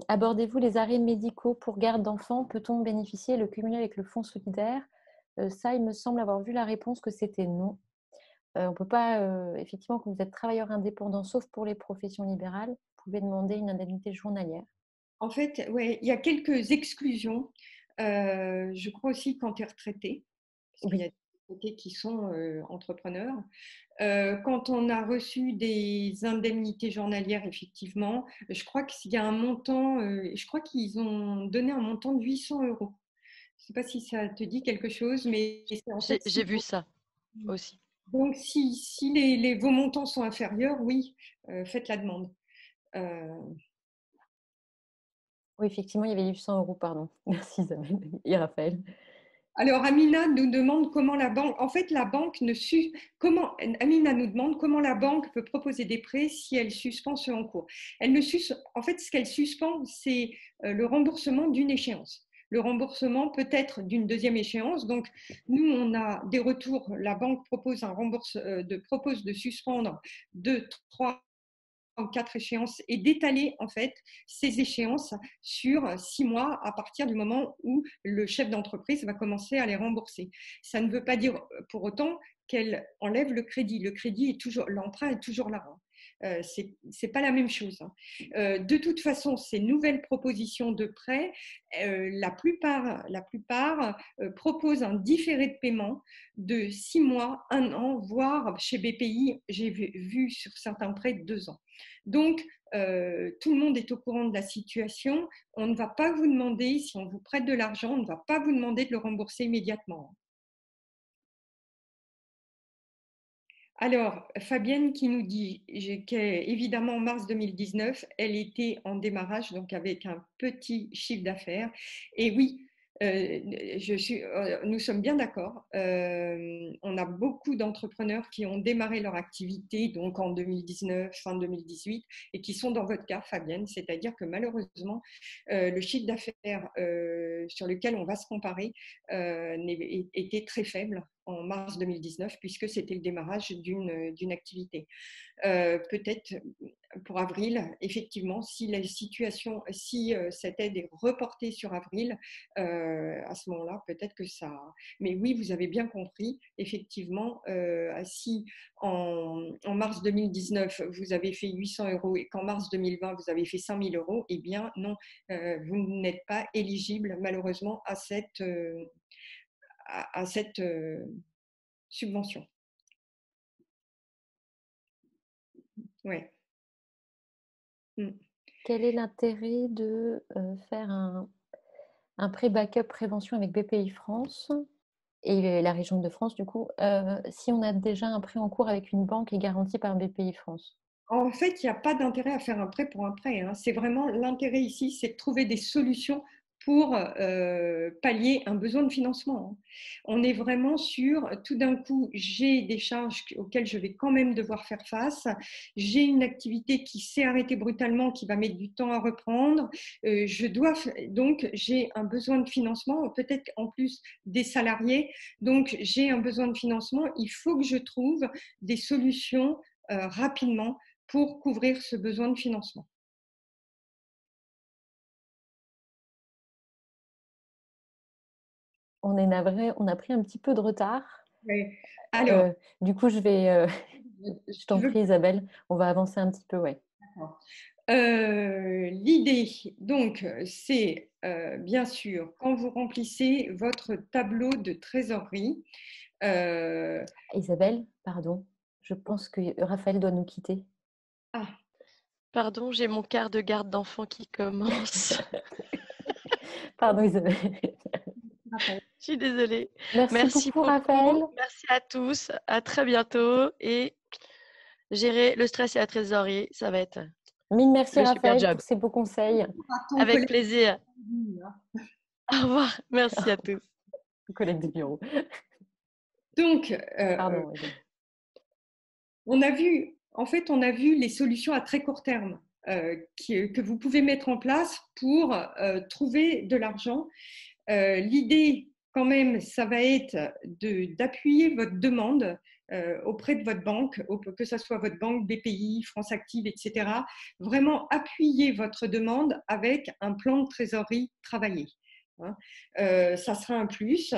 Speaker 1: Abordez-vous les arrêts médicaux pour garde d'enfants? Peut-on bénéficier et le cumuler avec le fonds solidaire? Ça, il me semble avoir vu la réponse que c'était non. On ne peut pas, effectivement, quand vous êtes travailleur indépendant, sauf pour les professions libérales, vous pouvez demander une indemnité journalière.
Speaker 3: En fait, ouais, il y a quelques exclusions. Je crois aussi quand tu es retraité, parce qu'il y a des retraités qui sont entrepreneurs. Quand on a reçu des indemnités journalières, effectivement, je crois qu'il y a un montant, je crois qu'ils ont donné un montant de 800 euros. Je ne sais pas si ça te dit quelque chose, mais en fait,
Speaker 2: J'ai vu ça aussi.
Speaker 3: Donc, si vos montants sont inférieurs, oui, faites la demande.
Speaker 1: Oui, effectivement, il y avait les 800 euros, pardon. Merci Isabelle et Raphaël.
Speaker 3: Alors, Amina nous demande comment la banque, en fait, Amina nous demande comment la banque peut proposer des prêts si elle suspend ceux en cours. En fait, ce qu'elle suspend, c'est le remboursement d'une échéance. Le remboursement peut être d'une deuxième échéance. Donc, nous, on a des retours. La banque propose propose de suspendre 2, 3 ou 4 échéances et d'étaler en fait ces échéances sur 6 mois à partir du moment où le chef d'entreprise va commencer à les rembourser. Ça ne veut pas dire pour autant qu'elle enlève le crédit. Le crédit est toujours, l'emprunt est toujours là. C'est pas la même chose. De toute façon, ces nouvelles propositions de prêt, la plupart proposent un différé de paiement de 6 mois, 1 an, voire chez BPI, j'ai vu sur certains prêts 2 ans. Donc, tout le monde est au courant de la situation. On ne va pas vous demander, si on vous prête de l'argent, on ne va pas vous demander de le rembourser immédiatement. Alors, Fabienne qui nous dit qu'évidemment en mars 2019, elle était en démarrage, donc avec un petit chiffre d'affaires. Et oui, nous sommes bien d'accord. On a beaucoup d'entrepreneurs qui ont démarré leur activité donc en 2019, fin 2018, et qui sont dans votre cas, Fabienne. C'est-à-dire que malheureusement, le chiffre d'affaires sur lequel on va se comparer était très faible en mars 2019, puisque c'était le démarrage d'une activité. Peut-être pour avril, effectivement, si la situation, si cette aide est reportée sur avril, à ce moment-là, peut-être que ça. Mais oui, vous avez bien compris, effectivement, si en mars 2019, vous avez fait 800 € et qu'en mars 2020, vous avez fait 5 000 €, eh bien non, vous n'êtes pas éligible malheureusement à cette subvention. Ouais.
Speaker 1: Quel est l'intérêt de faire un prêt backup prévention avec BPI France et la région de France, du coup, si on a déjà un prêt en cours avec une banque et garanti par BPI France?
Speaker 3: En fait, il n'y a pas d'intérêt à faire un prêt pour un prêt. C'est vraiment l'intérêt ici, c'est de trouver des solutions pour pallier un besoin de financement. On est vraiment sur, tout d'un coup, j'ai des charges auxquelles je vais quand même devoir faire face. J'ai une activité qui s'est arrêtée brutalement, qui va mettre du temps à reprendre. Donc, j'ai un besoin de financement, peut-être en plus des salariés. Donc, j'ai un besoin de financement. Il faut que je trouve des solutions rapidement pour couvrir ce besoin de financement.
Speaker 1: On est navré, on a pris un petit peu de retard.
Speaker 3: Oui. Alors,
Speaker 1: du coup, je t'en prie Isabelle, on va avancer un petit peu, ouais.
Speaker 3: L'idée, donc, c'est bien sûr quand vous remplissez votre tableau de trésorerie.
Speaker 1: Isabelle, pardon, je pense que Raphaël doit nous quitter.
Speaker 2: Ah. Pardon, j'ai mon quart de garde d'enfant qui commence.
Speaker 1: Pardon Isabelle.
Speaker 2: Je suis désolée.
Speaker 1: Merci beaucoup, Raphaël.
Speaker 2: Merci à tous. À très bientôt. Et gérer le stress et la trésorerie, ça va être
Speaker 1: Mille merci, Raphaël,
Speaker 2: super job.
Speaker 1: pour ces beaux conseils.
Speaker 2: Avec plaisir. Au revoir. Merci à tous.
Speaker 1: Collègue du bureau.
Speaker 3: Donc,
Speaker 1: pardon.
Speaker 3: on a vu les solutions à très court terme que vous pouvez mettre en place pour trouver de l'argent. L'idée, quand même, ça va être d'appuyer votre demande auprès de votre banque, que ce soit votre banque, BPI, France Active, etc. Vraiment appuyer votre demande avec un plan de trésorerie travaillé. Ça sera un plus.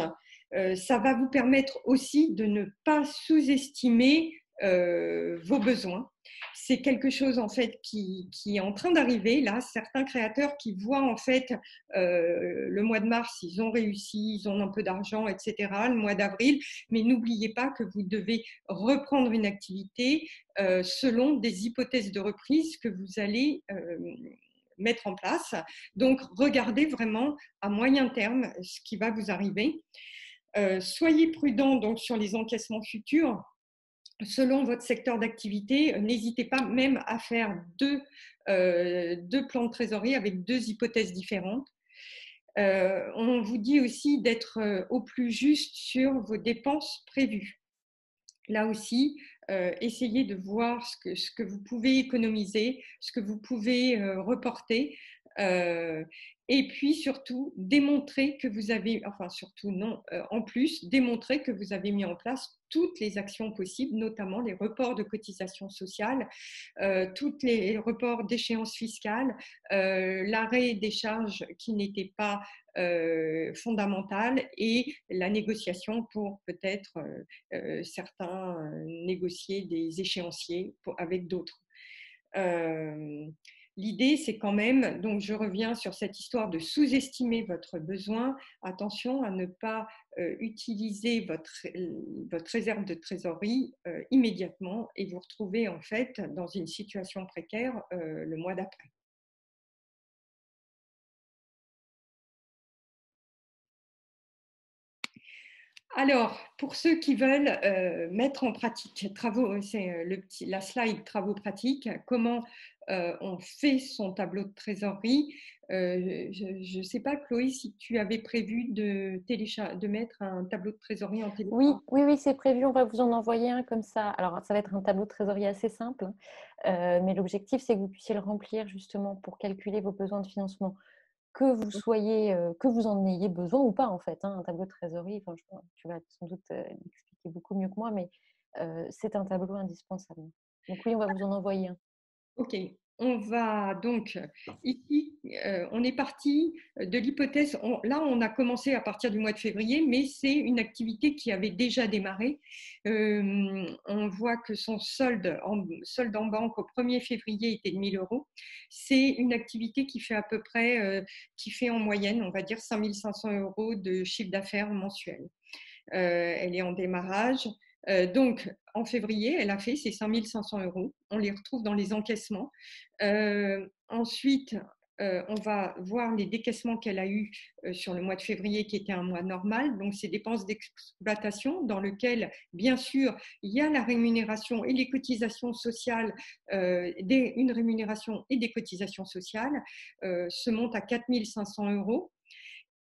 Speaker 3: Ça va vous permettre aussi de ne pas sous-estimer vos besoins. C'est quelque chose en fait qui est en train d'arriver là. Certains créateurs qui voient en fait le mois de mars, ils ont réussi, ils ont un peu d'argent, etc. Le mois d'avril, mais n'oubliez pas que vous devez reprendre une activité selon des hypothèses de reprise que vous allez mettre en place. Donc, regardez vraiment à moyen terme ce qui va vous arriver. Soyez prudent donc sur les encaissements futurs. Selon votre secteur d'activité, n'hésitez pas même à faire deux plans de trésorerie avec deux hypothèses différentes. On vous dit aussi d'être au plus juste sur vos dépenses prévues. Là aussi, essayez de voir ce que vous pouvez économiser, ce que vous pouvez reporter. Et puis surtout, démontrer que vous avez, enfin surtout non, en plus, démontrer que vous avez mis en place toutes les actions possibles, notamment les reports de cotisations sociales, tous les reports d'échéances fiscales, l'arrêt des charges qui n'étaient pas fondamentales et la négociation pour peut-être certains négocier des échéanciers avec d'autres. L'idée, c'est quand même, donc je reviens sur cette histoire de sous-estimer votre besoin. Attention à ne pas utiliser votre réserve de trésorerie immédiatement et vous retrouver en fait dans une situation précaire le mois d'après. Alors, pour ceux qui veulent mettre en pratique, c'est la slide travaux pratiques, comment on fait son tableau de trésorerie. Je ne sais pas, Chloé, si tu avais prévu de mettre un tableau de trésorerie en téléchargement.
Speaker 1: Oui, c'est prévu. On va vous en envoyer un comme ça. Alors, ça va être un tableau de trésorerie assez simple, mais l'objectif, c'est que vous puissiez le remplir justement pour calculer vos besoins de financement. Que vous en ayez besoin ou pas, en fait, hein, un tableau de trésorerie, enfin, tu vas sans doute l'expliquer beaucoup mieux que moi, mais c'est un tableau indispensable. Donc oui, on va vous en envoyer un.
Speaker 3: Ok, on va donc ici, on est parti de l'hypothèse, là on a commencé à partir du mois de février, mais c'est une activité qui avait déjà démarré. On voit que son solde en banque au 1er février était de 1 000 €. C'est une activité qui fait à peu près, qui fait en moyenne, on va dire 5 500 € de chiffre d'affaires mensuel. Elle est en démarrage. Donc, en février, elle a fait ses 5 500 €. On les retrouve dans les encaissements. Ensuite, on va voir les décaissements qu'elle a eus sur le mois de février, qui était un mois normal. Donc, ces dépenses d'exploitation dans lesquelles, bien sûr, il y a la rémunération et les cotisations sociales, une rémunération et des cotisations sociales, se montent à 4 500 €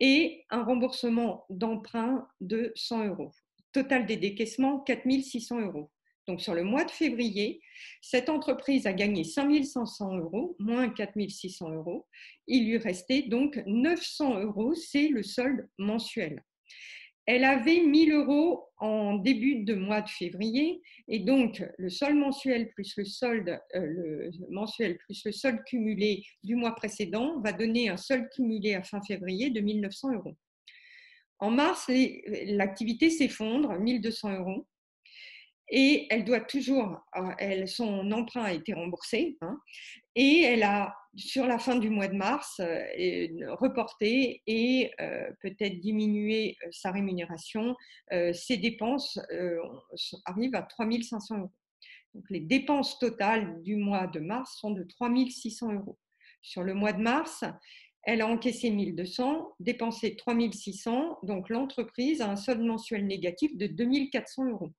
Speaker 3: et un remboursement d'emprunt de 100 €. Total des décaissements, 4 600 €. Donc, sur le mois de février, cette entreprise a gagné 5 500 €, moins 4 600 €. Il lui restait donc 900 €, c'est le solde mensuel. Elle avait 1 000 € en début de mois de février et donc le solde mensuel plus le solde cumulé du mois précédent va donner un solde cumulé à fin février de 1 900 €. En mars, l'activité s'effondre, 1 200 € et elle doit toujours, son emprunt a été remboursé, hein, et elle a, sur la fin du mois de mars, reporté et peut-être diminué sa rémunération. Ses dépenses arrivent à 3 500 €. Donc, les dépenses totales du mois de mars sont de 3 600 €. Sur le mois de mars, elle a encaissé 1 200, dépensé 3 600, donc l'entreprise a un solde mensuel négatif de 2 400 €.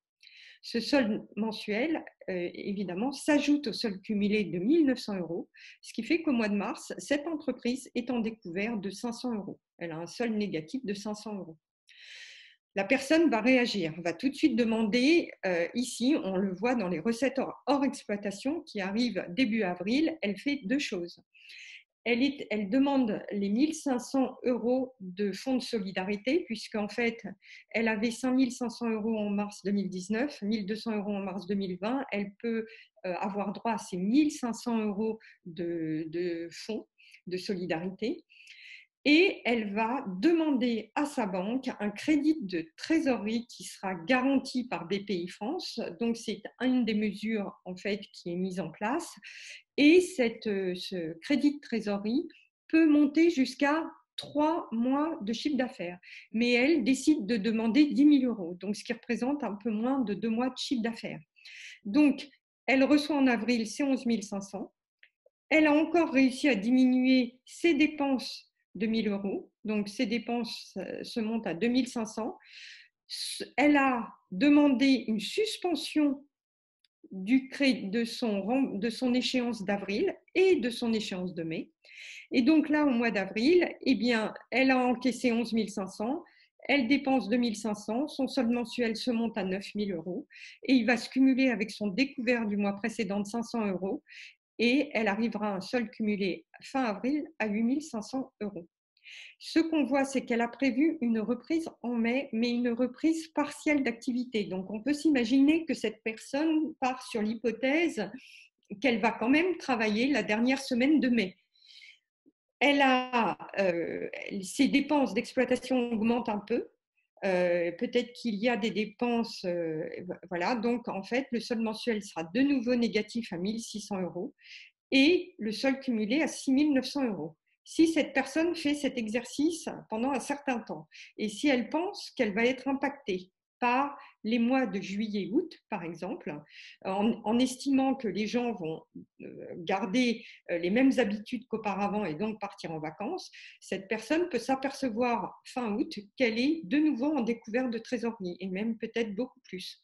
Speaker 3: Ce solde mensuel, évidemment, s'ajoute au solde cumulé de 1 900 €, ce qui fait qu'au mois de mars, cette entreprise est en découvert de 500 €. Elle a un solde négatif de 500 €. La personne va réagir, va tout de suite demander, ici, on le voit dans les recettes hors exploitation qui arrivent début avril, elle fait deux choses. Elle demande les 1 500 € de fonds de solidarité, puisqu'en fait, elle avait 5 500 € en mars 2019, 1 200 € en mars 2020. Elle peut avoir droit à ces 1 500 € de fonds de solidarité. Et elle va demander à sa banque un crédit de trésorerie qui sera garanti par BPI-France. Donc, c'est une des mesures en fait qui est mise en place. Et ce crédit de trésorerie peut monter jusqu'à 3 mois de chiffre d'affaires. Mais elle décide de demander 10 000 €, donc ce qui représente un peu moins de 2 mois de chiffre d'affaires. Donc, elle reçoit en avril ses 11 500. Elle a encore réussi à diminuer ses dépenses de 1 000 €. Donc, ses dépenses se montent à 2 500. Elle a demandé une suspension de son échéance d'avril et de son échéance de mai. Et donc là, au mois d'avril, eh bien, elle a encaissé 11 500. Elle dépense 2 500. Son solde mensuel se monte à 9 000 € et il va se cumuler avec son découvert du mois précédent de 500 €. et elle arrivera à un solde cumulé fin avril à 8 500 €. Ce qu'on voit, c'est qu'elle a prévu une reprise en mai, mais une reprise partielle d'activité. Donc, on peut s'imaginer que cette personne part sur l'hypothèse qu'elle va quand même travailler la dernière semaine de mai. Ses dépenses d'exploitation augmentent un peu. Peut-être qu'il y a des dépenses, voilà. Donc, en fait, le solde mensuel sera de nouveau négatif à 1 600 € et le solde cumulé à 6 900 €. Si cette personne fait cet exercice pendant un certain temps et si elle pense qu'elle va être impactée par les mois de juillet-août, par exemple, en estimant que les gens vont garder les mêmes habitudes qu'auparavant et donc partir en vacances, cette personne peut s'apercevoir fin août qu'elle est de nouveau en découvert de trésorerie et même peut-être beaucoup plus.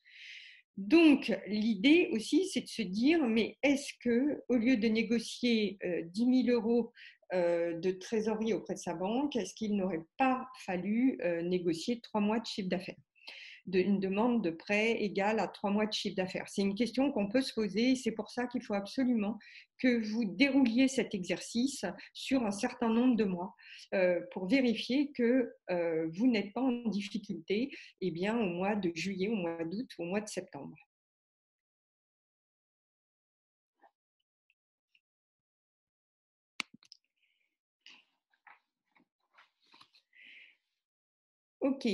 Speaker 3: Donc, l'idée aussi, c'est de se dire, mais est-ce que, au lieu de négocier 10 000 € de trésorerie auprès de sa banque, est-ce qu'il n'aurait pas fallu négocier 3 mois de chiffre d'affaires, une demande de prêt égale à 3 mois de chiffre d'affaires? C'est une question qu'on peut se poser et c'est pour ça qu'il faut absolument que vous dérouliez cet exercice sur un certain nombre de mois pour vérifier que vous n'êtes pas en difficulté au mois de juillet, au mois d'août ou au mois de septembre. Ok.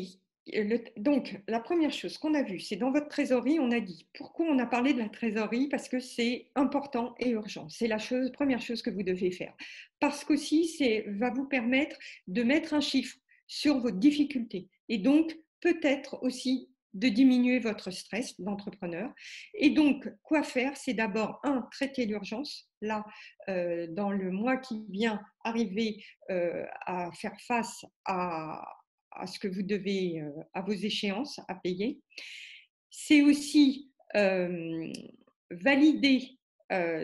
Speaker 3: Donc, la première chose qu'on a vue, c'est dans votre trésorerie, on a dit. Pourquoi on a parlé de la trésorerie? Parce que c'est important et urgent. C'est la première chose que vous devez faire. Parce qu'aussi, ça va vous permettre de mettre un chiffre sur vos difficultés. Et donc, peut-être aussi de diminuer votre stress d'entrepreneur. Et donc, quoi faire? C'est d'abord, traiter l'urgence. Là, dans le mois qui vient, arriver à faire face à ce que vous devez, à vos échéances à payer. C'est aussi valider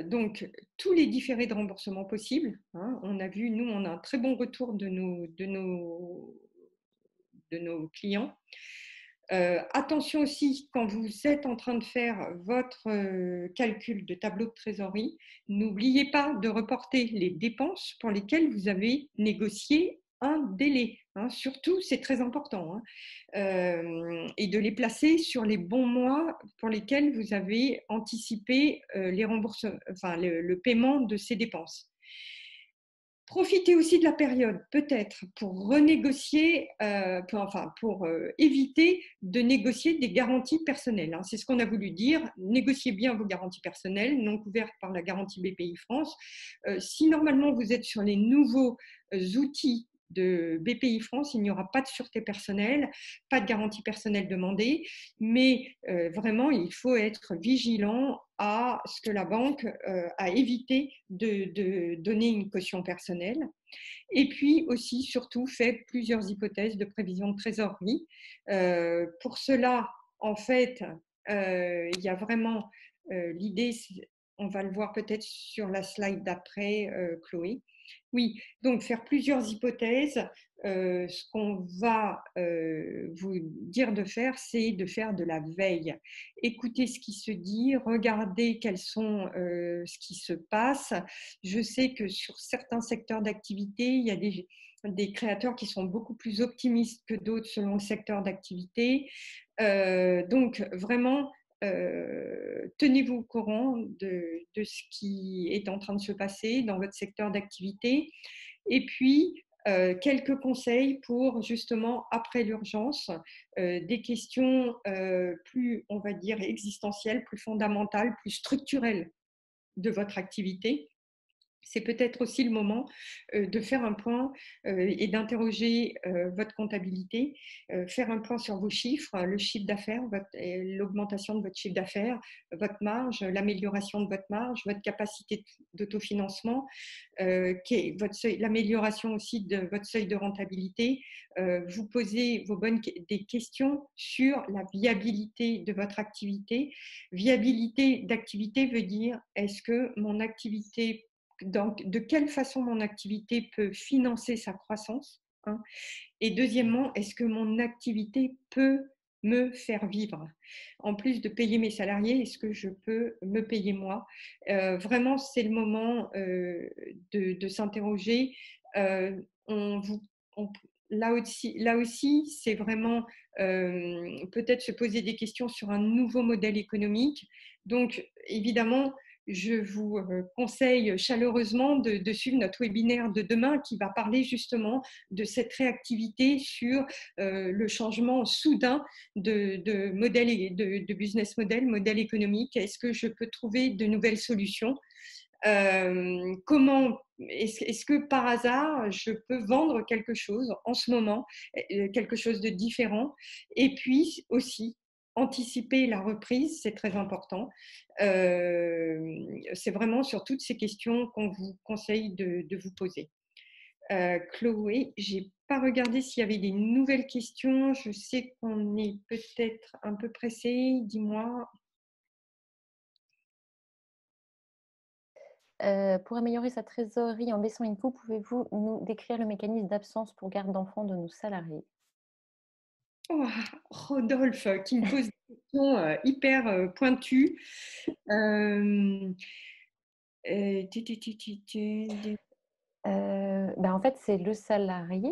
Speaker 3: donc tous les différés de remboursement possibles. Hein. On a vu, nous, on a un très bon retour de nos clients. Attention aussi, quand vous êtes en train de faire votre calcul de tableau de trésorerie, n'oubliez pas de reporter les dépenses pour lesquelles vous avez négocié un délai. Hein. Surtout, c'est très important. Hein. Et de les placer sur les bons mois pour lesquels vous avez anticipé les remboursements, enfin, le paiement de ces dépenses. Profitez aussi de la période, peut-être, pour renégocier, pour éviter de négocier des garanties personnelles. Hein. C'est ce qu'on a voulu dire. Négociez bien vos garanties personnelles, non couvertes par la garantie BPI France. Si normalement vous êtes sur les nouveaux outils de BPI France, il n'y aura pas de sûreté personnelle, pas de garantie personnelle demandée, mais vraiment, il faut être vigilant à ce que la banque a évité de donner une caution personnelle. Et puis aussi, surtout, fait plusieurs hypothèses de prévision de trésorerie. Pour cela, en fait, il y a vraiment l'idée, on va le voir peut-être sur la slide d'après, Chloé. Oui, donc faire plusieurs hypothèses. Ce qu'on va vous dire de faire, c'est de faire de la veille. Écoutez ce qui se dit, regardez ce qui se passe. Je sais que sur certains secteurs d'activité, il y a des créateurs qui sont beaucoup plus optimistes que d'autres selon le secteur d'activité. Donc, vraiment, tenez-vous au courant de ce qui est en train de se passer dans votre secteur d'activité. Et puis, quelques conseils pour justement, après l'urgence, des questions plus, on va dire, existentielles, plus fondamentales, plus structurelles de votre activité. C'est peut-être aussi le moment de faire un point et d'interroger votre comptabilité, faire un point sur vos chiffres, le chiffre d'affaires, l'augmentation de votre chiffre d'affaires, votre marge, l'amélioration de votre marge, votre capacité d'autofinancement, l'amélioration aussi de votre seuil de rentabilité. Vous posez des questions sur la viabilité de votre activité. Viabilité d'activité veut dire, est-ce que mon activité de quelle façon mon activité peut financer sa croissance, hein. Et deuxièmement, est-ce que mon activité peut me faire vivre? En plus de payer mes salariés, est-ce que je peux me payer moi? Vraiment, c'est le moment de s'interroger. On vous, on- là aussi, c'est vraiment peut-être se poser des questions sur un nouveau modèle économique. Donc, évidemment, je vous conseille chaleureusement de suivre notre webinaire de demain qui va parler justement de cette réactivité sur le changement soudain de modèle et de business modèle économique. Est-ce que je peux trouver de nouvelles solutions? Comment est-ce que par hasard je peux vendre quelque chose en ce moment, quelque chose de différent, et puis aussi anticiper la reprise, c'est très important. C'est vraiment sur toutes ces questions qu'on vous conseille de vous poser. Chloé, j'ai pas regardé s'il y avait des nouvelles questions. Je sais qu'on est peut-être un peu pressé. Dis-moi.
Speaker 1: Pour améliorer sa trésorerie en baissant une coût, pouvez-vous nous décrire le mécanisme d'absence pour garde d'enfants de nos salariés?
Speaker 3: Oh, Rodolphe qui me pose des questions hyper pointues. Euh,
Speaker 1: En fait, c'est le salarié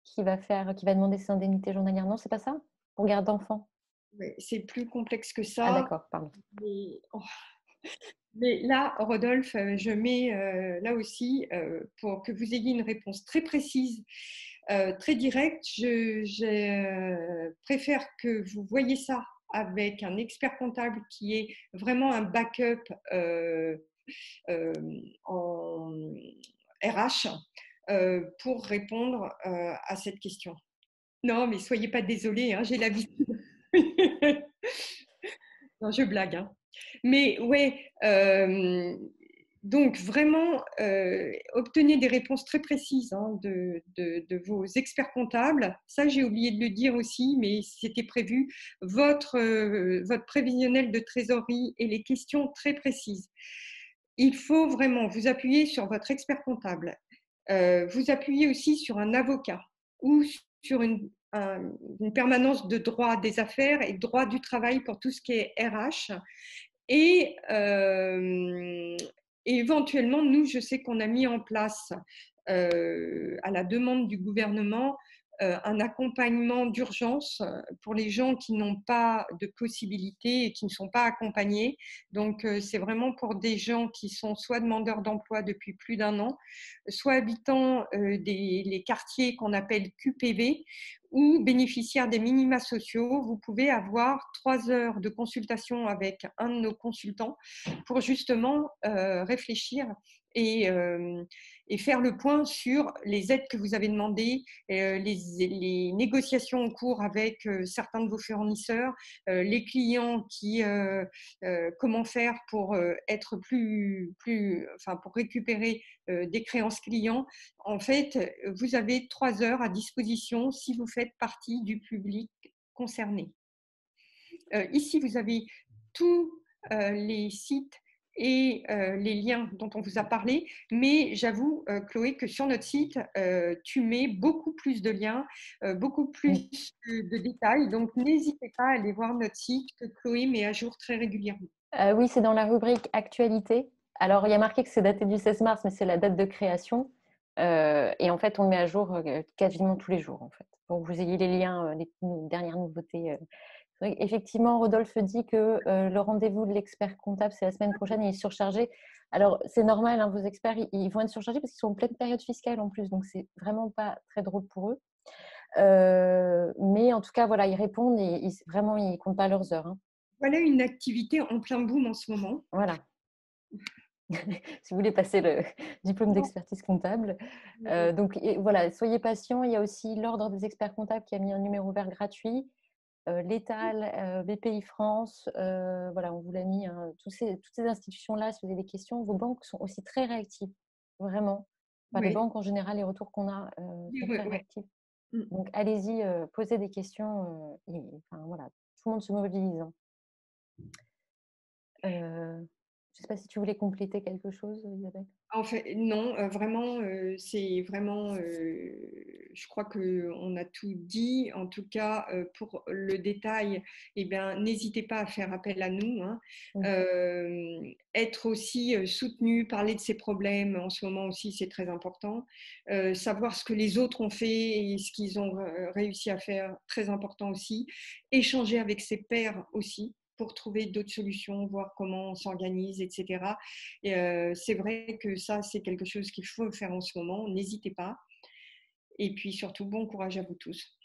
Speaker 1: qui va demander ses indemnités journalières. Non, c'est pas ça? Pour garde d'enfants?
Speaker 3: ouais, c'est plus complexe que
Speaker 1: Ah
Speaker 3: ça.
Speaker 1: d'accord, pardon.
Speaker 3: Mais, oh, mais là, Rodolphe, je mets là aussi, pour que vous ayez une réponse très précise, très directe, je préfère que vous voyez ça avec un expert comptable qui est vraiment un backup euh, en RH pour répondre à cette question. Non, mais soyez pas désolés, hein, j'ai l'habitude. Non, je blague, hein. Mais ouais, donc vraiment, obtenez des réponses très précises hein, de vos experts comptables. Ça, j'ai oublié de le dire aussi, mais c'était prévu. Votre prévisionnel de trésorerie et les questions très précises. Il faut vraiment vous appuyer sur votre expert comptable. Vous appuyer aussi sur un avocat ou sur une permanence de droit des affaires et droit du travail pour tout ce qui est RH. Et éventuellement, nous, je sais qu'on a mis en place, à la demande du gouvernement, un accompagnement d'urgence pour les gens qui n'ont pas de possibilités et qui ne sont pas accompagnés. Donc, c'est vraiment pour des gens qui sont soit demandeurs d'emploi depuis plus d'un an, soit habitant les quartiers qu'on appelle QPV ou bénéficiaires des minima sociaux. Vous pouvez avoir 3 heures de consultation avec un de nos consultants pour justement réfléchir et, euh, et faire le point sur les aides que vous avez demandées, les négociations en cours avec certains de vos fournisseurs, les clients comment faire pour être enfin pour récupérer des créances clients. En fait, vous avez 3 heures à disposition si vous faites partie du public concerné. Ici, vous avez tous les sites et les liens dont on vous a parlé, mais j'avoue, Chloé, que sur notre site, tu mets beaucoup plus de liens, beaucoup plus de détails, donc n'hésitez pas à aller voir notre site que Chloé met à jour très régulièrement.
Speaker 1: Oui, c'est dans la rubrique actualité. Alors, il y a marqué que c'est daté du 16 mars, mais c'est la date de création. Et en fait, on le met à jour quasiment tous les jours, en fait, pour que vous ayez les liens, les dernières nouveautés. Oui, effectivement, Rodolphe dit que le rendez-vous de l'expert comptable, c'est la semaine prochaine et il est surchargé. Alors, c'est normal, hein, vos experts, ils vont être surchargés parce qu'ils sont en pleine période fiscale en plus, donc c'est vraiment pas très drôle pour eux. Mais en tout cas, voilà, ils répondent et vraiment, ils comptent pas leurs heures, hein.
Speaker 3: Voilà une activité en plein boom en ce moment.
Speaker 1: Voilà. Si vous voulez passer le diplôme d'expertise comptable. Donc voilà, soyez patients. Il y a aussi l'Ordre des experts comptables qui a mis un numéro vert gratuit. L'Étal, BPI France, voilà, on vous l'a mis. Hein, toutes ces institutions-là, si vous avez des questions, vos banques sont aussi très réactives, vraiment. Enfin, les
Speaker 3: Oui,
Speaker 1: banques en général, les retours qu'on a sont très
Speaker 3: ouais.
Speaker 1: réactifs. Donc allez-y, posez des questions. Enfin, voilà, tout le monde se mobilise. Hein. Je ne sais pas si tu voulais compléter quelque chose, Isabelle.
Speaker 3: En fait, non, vraiment, c'est vraiment je crois qu'on a tout dit. En tout cas, pour le détail, eh bien, n'hésitez pas à faire appel à nous, hein. Être aussi soutenu, parler de ses problèmes en ce moment aussi, c'est très important. Savoir ce que les autres ont fait et ce qu'ils ont réussi à faire, très important aussi. Échanger avec ses pairs aussi pour trouver d'autres solutions, voir comment on s'organise, etc. Et c'est vrai que ça, c'est quelque chose qu'il faut faire en ce moment. N'hésitez pas. Et puis surtout, bon courage à vous tous.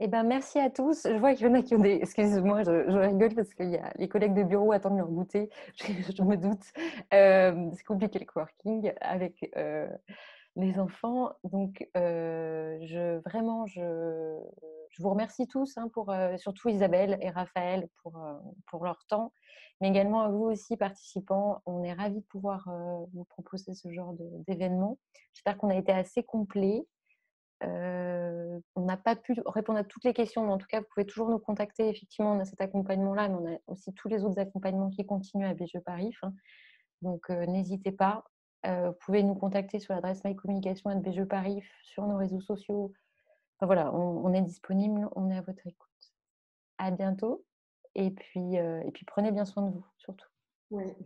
Speaker 1: Eh ben, merci à tous. Je vois qu'il y en a qui ont des... Excusez-moi, je rigole parce que les collègues de bureau attendent leur goûter. Je me doute. C'est compliqué le coworking avec les enfants. Donc, vraiment, je vous remercie tous, hein, surtout Isabelle et Raphaël pour leur temps, mais également à vous aussi, participants. On est ravis de pouvoir vous proposer ce genre d'événement. J'espère qu'on a été assez complet. On n'a pas pu répondre à toutes les questions, mais en tout cas, vous pouvez toujours nous contacter. Effectivement, on a cet accompagnement-là, mais on a aussi tous les autres accompagnements qui continuent à BGE Paris. Hein. Donc, n'hésitez pas. Vous pouvez nous contacter sur l'adresse mycommunication@BGE Paris, sur nos réseaux sociaux. Enfin, voilà, on est disponible, on est à votre écoute. À bientôt. Et puis prenez bien soin de vous, surtout.
Speaker 3: Ouais.